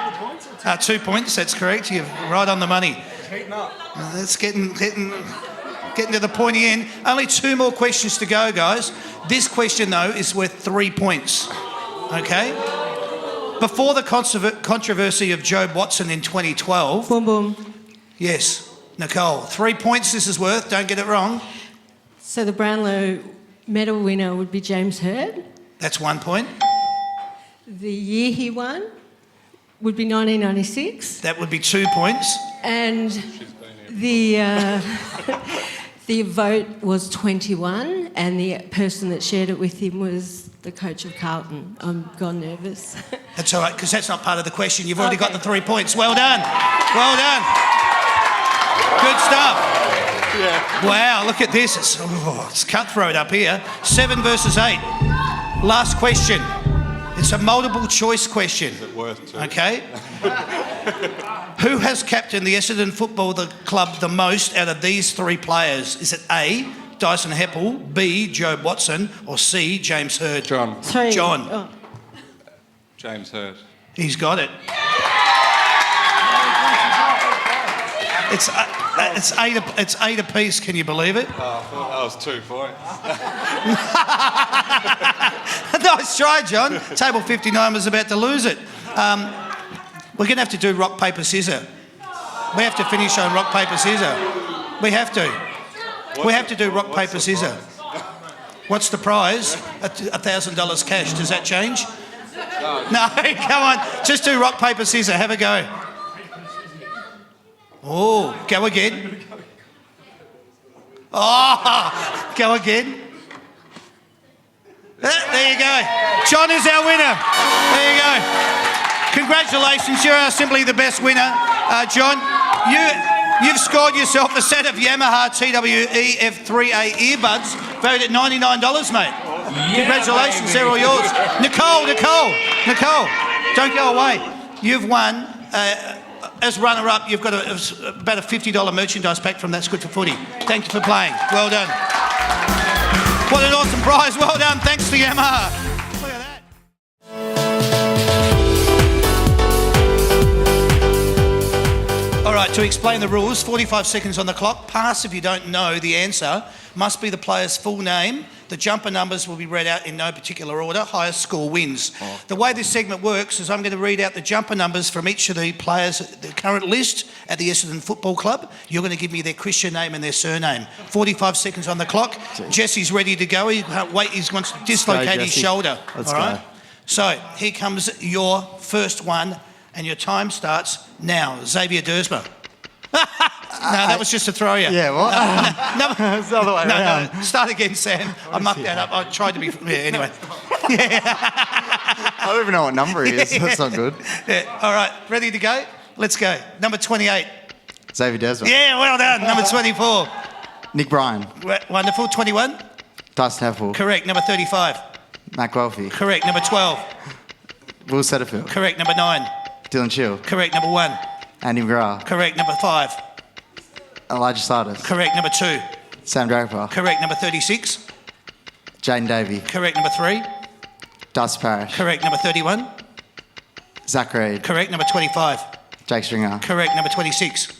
Speaker 3: 2 points, that's correct. You're right on the money. That's getting to the pointy end. Only 2 more questions to go, guys. This question, though, is worth 3 points. Okay? Before the controversy of Jobe Watson in 2012...
Speaker 7: Boom, boom.
Speaker 3: Yes, Nicole. 3 points this is worth. Don't get it wrong.
Speaker 7: So the Brownlow medal winner would be James Hird.
Speaker 3: That's 1 point.
Speaker 7: The year he won would be 1996.
Speaker 3: That would be 2 points.
Speaker 7: And the the vote was 21, and the person that shared it with him was the coach of Carlton. I'm gone nervous.
Speaker 3: That's all right, because that's not part of the question. You've already got the 3 points. Well done. Well done. Good stuff. Yeah. Wow, look at this. It's cutthroat up here. 7 versus 8. Last question. It's a multiple choice question.
Speaker 8: Is it worth two?
Speaker 3: Okay. Who has captained the Essendon Football Club the most out of these 3 players? Is it A, Dyson Heppel, B, Joe Watson, or C, James Hird?
Speaker 8: John.
Speaker 7: Sorry.
Speaker 3: John.
Speaker 7: Oh.
Speaker 8: James Hird.
Speaker 3: He's got it. It's eight apiece. Can you believe it?
Speaker 8: Oh, I thought that was 2 points.
Speaker 3: Nice try, John. Table 59 was about to lose it. We're going to have to do rock, paper, scissors. We have to finish on rock, paper, scissors. We have to. We have to do rock, paper, scissors. What's the prize? $1,000 cash. Does that change? No, come on. Just do rock, paper, scissors. Have a go. Oh, go again. Oh, go again. There you go. John is our winner. There you go. Congratulations, you are simply the best winner. John, you've scored yourself a set of Yamaha TWE F3A earbuds valued at $99, mate. Congratulations, they're all yours. Nicole, don't go away. You've won. As runner-up, you've got about a $50 merchandise pack from That's Good for Footy. Thank you for playing. Well done. What an awesome prize. Well done. Thanks to Yamaha. Look at that. All right, to explain the rules, 45 seconds on the clock. Pass if you don't know the answer. Must be the player's full name. The jumper numbers will be read out in no particular order. Highest score wins. The way this segment works is I'm going to read out the jumper numbers from each of the players, the current list at the Essendon Football Club. You're going to give me their Christian name and their surname. 45 seconds on the clock. Jesse's ready to go. He can't wait. He wants to dislocate his shoulder.
Speaker 5: Let's
Speaker 3: all right?
Speaker 5: go.
Speaker 3: So here comes your first one, and your time starts now. Xavier Dersma. No, that was just to throw you.
Speaker 5: Yeah, what?
Speaker 3: No,
Speaker 5: It's the other way around.
Speaker 3: no. Start again, Sam. I mucked that up. I tried to be... Yeah, anyway.
Speaker 5: I don't even know what number he is. That's not good.
Speaker 3: Yeah. All right, ready to go? Let's go. Number 28.
Speaker 5: Xavier Desmond.
Speaker 3: Yeah, well done. Number 24.
Speaker 5: Nick Bryan.
Speaker 3: Wonderful. 21.
Speaker 5: Dyson Heppel.
Speaker 3: Correct. Number 35.
Speaker 5: Matt Guelphy.
Speaker 3: Correct. Number 12.
Speaker 5: Will Setterfield.
Speaker 3: Correct. Number 9.
Speaker 5: Dylan Chill.
Speaker 3: Correct. Number 1.
Speaker 5: Andy McGrath.
Speaker 3: Correct. Number 5.
Speaker 5: Elijah Sardis.
Speaker 3: Correct. Number 2.
Speaker 5: Sam Draper.
Speaker 3: Correct. Number 36.
Speaker 5: Jaden Davey.
Speaker 3: Correct. Number 3.
Speaker 5: Darcy Parish.
Speaker 3: Correct. Number 31.
Speaker 5: Zach Reid.
Speaker 3: Correct. Number 25.
Speaker 5: Jake Stringer.
Speaker 3: Correct. Number 26.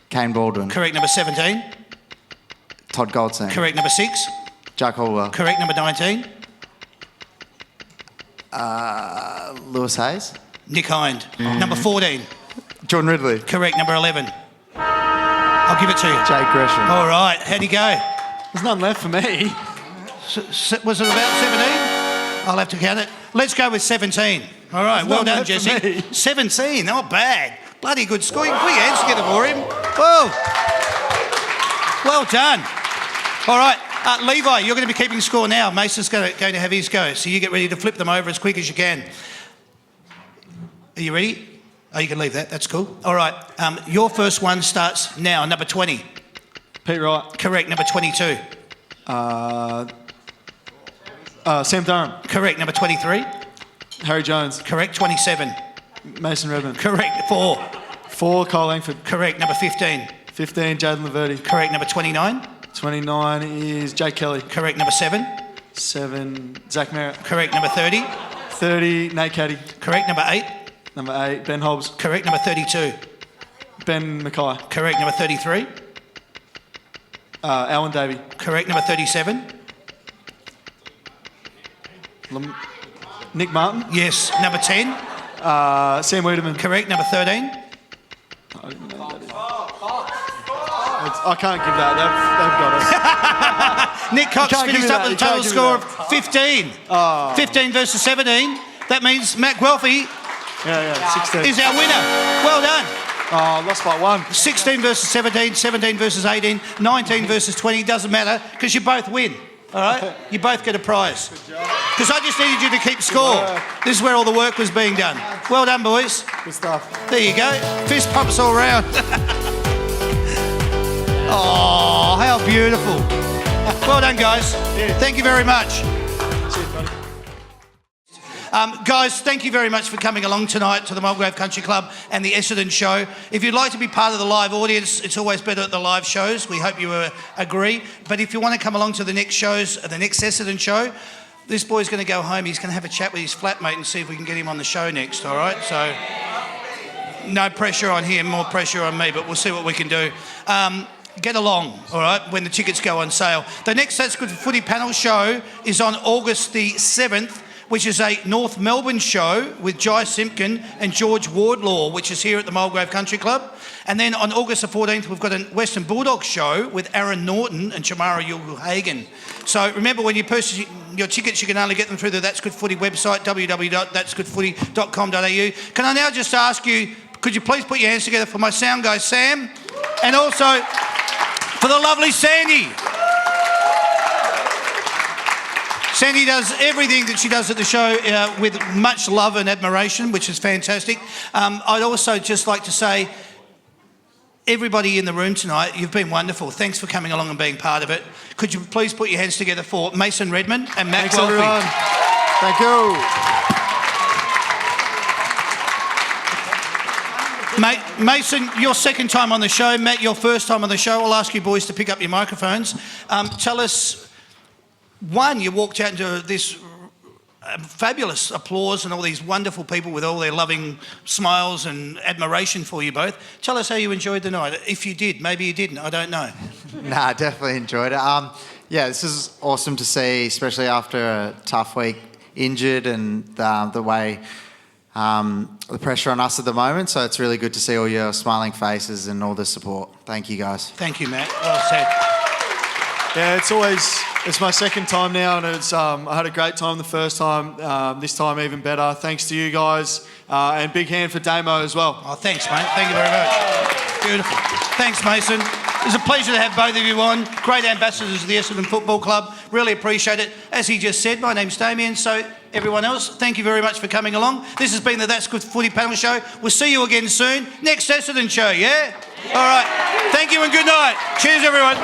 Speaker 5: Kane Baldwin.
Speaker 3: Correct. Number 17.
Speaker 5: Todd Goldstein.
Speaker 3: Correct. Number 6.
Speaker 5: Jack Hallwell.
Speaker 3: Correct. Number 19.
Speaker 5: Lewis Hayes.
Speaker 3: Nick Hind. Number 14.
Speaker 5: Jordan Ridley.
Speaker 3: Correct. Number 11. I'll give it to you.
Speaker 5: Jake Gresham.
Speaker 3: All right. How'd he go?
Speaker 6: There's none left for me.
Speaker 3: Was it about 17? I'll have to count it. Let's go with 17. All right. Well done,
Speaker 6: left for
Speaker 3: Jesse.
Speaker 6: me.
Speaker 3: 17. Not bad. Bloody good score. You can put your hands together for him. Whoa. Well done. All right. Levi, you're going to be keeping score now. Mason's going to have his go. So you get ready to flip them over as quick as you can. Are you ready? Oh, you can leave that. That's cool. All right. Your first one starts now. Number 20.
Speaker 6: Pete Wright.
Speaker 3: Correct. Number 22.
Speaker 6: Sam Durham.
Speaker 3: Correct. Number 23.
Speaker 6: Harry Jones.
Speaker 3: Correct. 27.
Speaker 6: Mason Redmond.
Speaker 3: Correct. 4.
Speaker 6: 4, Kyle Langford.
Speaker 3: Correct. Number 15.
Speaker 6: 15, Jaden Laverty.
Speaker 3: Correct. Number 29.
Speaker 6: 29 is Jake Kelly.
Speaker 3: Correct. Number 7.
Speaker 6: 7, Zach Merritt.
Speaker 3: Correct. Number 30.
Speaker 6: 30, Nate Caddy.
Speaker 3: Correct. Number 8.
Speaker 6: Number 8, Ben Hobbs.
Speaker 3: Correct. Number 32.
Speaker 6: Ben Mackay.
Speaker 3: Correct. Number 33.
Speaker 6: Alan Davey.
Speaker 3: Correct. Number 37.
Speaker 6: Nick Martin.
Speaker 3: Yes. Number 10.
Speaker 6: Sam Wiedemann.
Speaker 3: Correct. Number 13.
Speaker 6: I can't give that. They've got it.
Speaker 3: Nick Cox
Speaker 6: You can't give
Speaker 3: finished
Speaker 6: me
Speaker 3: up
Speaker 6: that.
Speaker 3: with a
Speaker 6: You can't
Speaker 3: total
Speaker 6: give me
Speaker 3: score
Speaker 6: that.
Speaker 3: of 15. 15 versus 17. That means Matt Guelphy
Speaker 6: Yeah, 16.
Speaker 3: is our winner. Well done.
Speaker 6: Oh, lost by 1.
Speaker 3: 16 versus 17, 17 versus 18, 19 versus 20. Doesn't matter because you both win. All right? You both get a prize. Because I just needed you to keep score. This is where all the work was being done. Well done, boys.
Speaker 6: Good stuff.
Speaker 3: There you go. Fist pumps all round. Oh, how beautiful. Well done, guys. Thank you very much. Guys, thank you very much for coming along tonight to the Mulgrave Country Club and the Essendon show. If you'd like to be part of the live audience, it's always better at the live shows. We hope you agree. But if you want to come along to the next shows, the next Essendon show, this boy's going to go home. He's going to have a chat with his flatmate and see if we can get him on the show next, all right? So no pressure on him, more pressure on me, but we'll see what we can do. Get along, all right, when the tickets go on sale. The next That's Good for Footy panel show is on August the 7th, which is a North Melbourne show with Jai Simpkin and George Wardlaw, which is here at the Mulgrave Country Club. And then on August the 14th, we've got a Western Bulldogs show with Aaron Norton and Chamara Yulhagen. So remember, when you purchase your tickets, you can only get them through the That's Good Footy website, www.that'sgoodfooty.com.au. Can I now just ask you, could you please put your hands together for my sound guy, Sam? And also for the lovely Sandy. Sandy does everything that she does at the show with much love and admiration, which is fantastic. I'd also just like to say, everybody in the room tonight, you've been wonderful. Thanks for coming along and being part of it. Could you please put your hands together for Mason Redmond and Matt
Speaker 6: Thanks, everyone. Thank you.
Speaker 3: Mate, Mason, your second time on the show. Matt, your first time on the show. I'll ask you boys to pick up your microphones. Tell us, one, you walked out into this fabulous applause and all these wonderful people with all their loving smiles and admiration for you both. Tell us how you enjoyed the night. If you did, maybe you didn't, I don't know.
Speaker 5: Nah, definitely enjoyed it. Yeah, this is awesome to see, especially after a tough week, injured, and the way the pressure on us at the moment. So it's really good to see all your smiling faces and all the support. Thank you, guys.
Speaker 3: Thank you, Matt. Well said.
Speaker 6: Yeah, it's my second time now, and I had a great time the first time. This time even better. Thanks to you guys, and big hand for Damo as well.
Speaker 3: Oh, thanks, mate. Thank you very much. Beautiful. Thanks, Mason. It's a pleasure to have both of you on. Great ambassadors of the Essendon Football Club. Really appreciate it. As he just said, my name's Damien, so everyone else, thank you very much for coming along. This has been the That's Good Footy panel show. We'll see you again soon. Next Essendon show, yeah? All right. Thank you and good night. Cheers, everyone.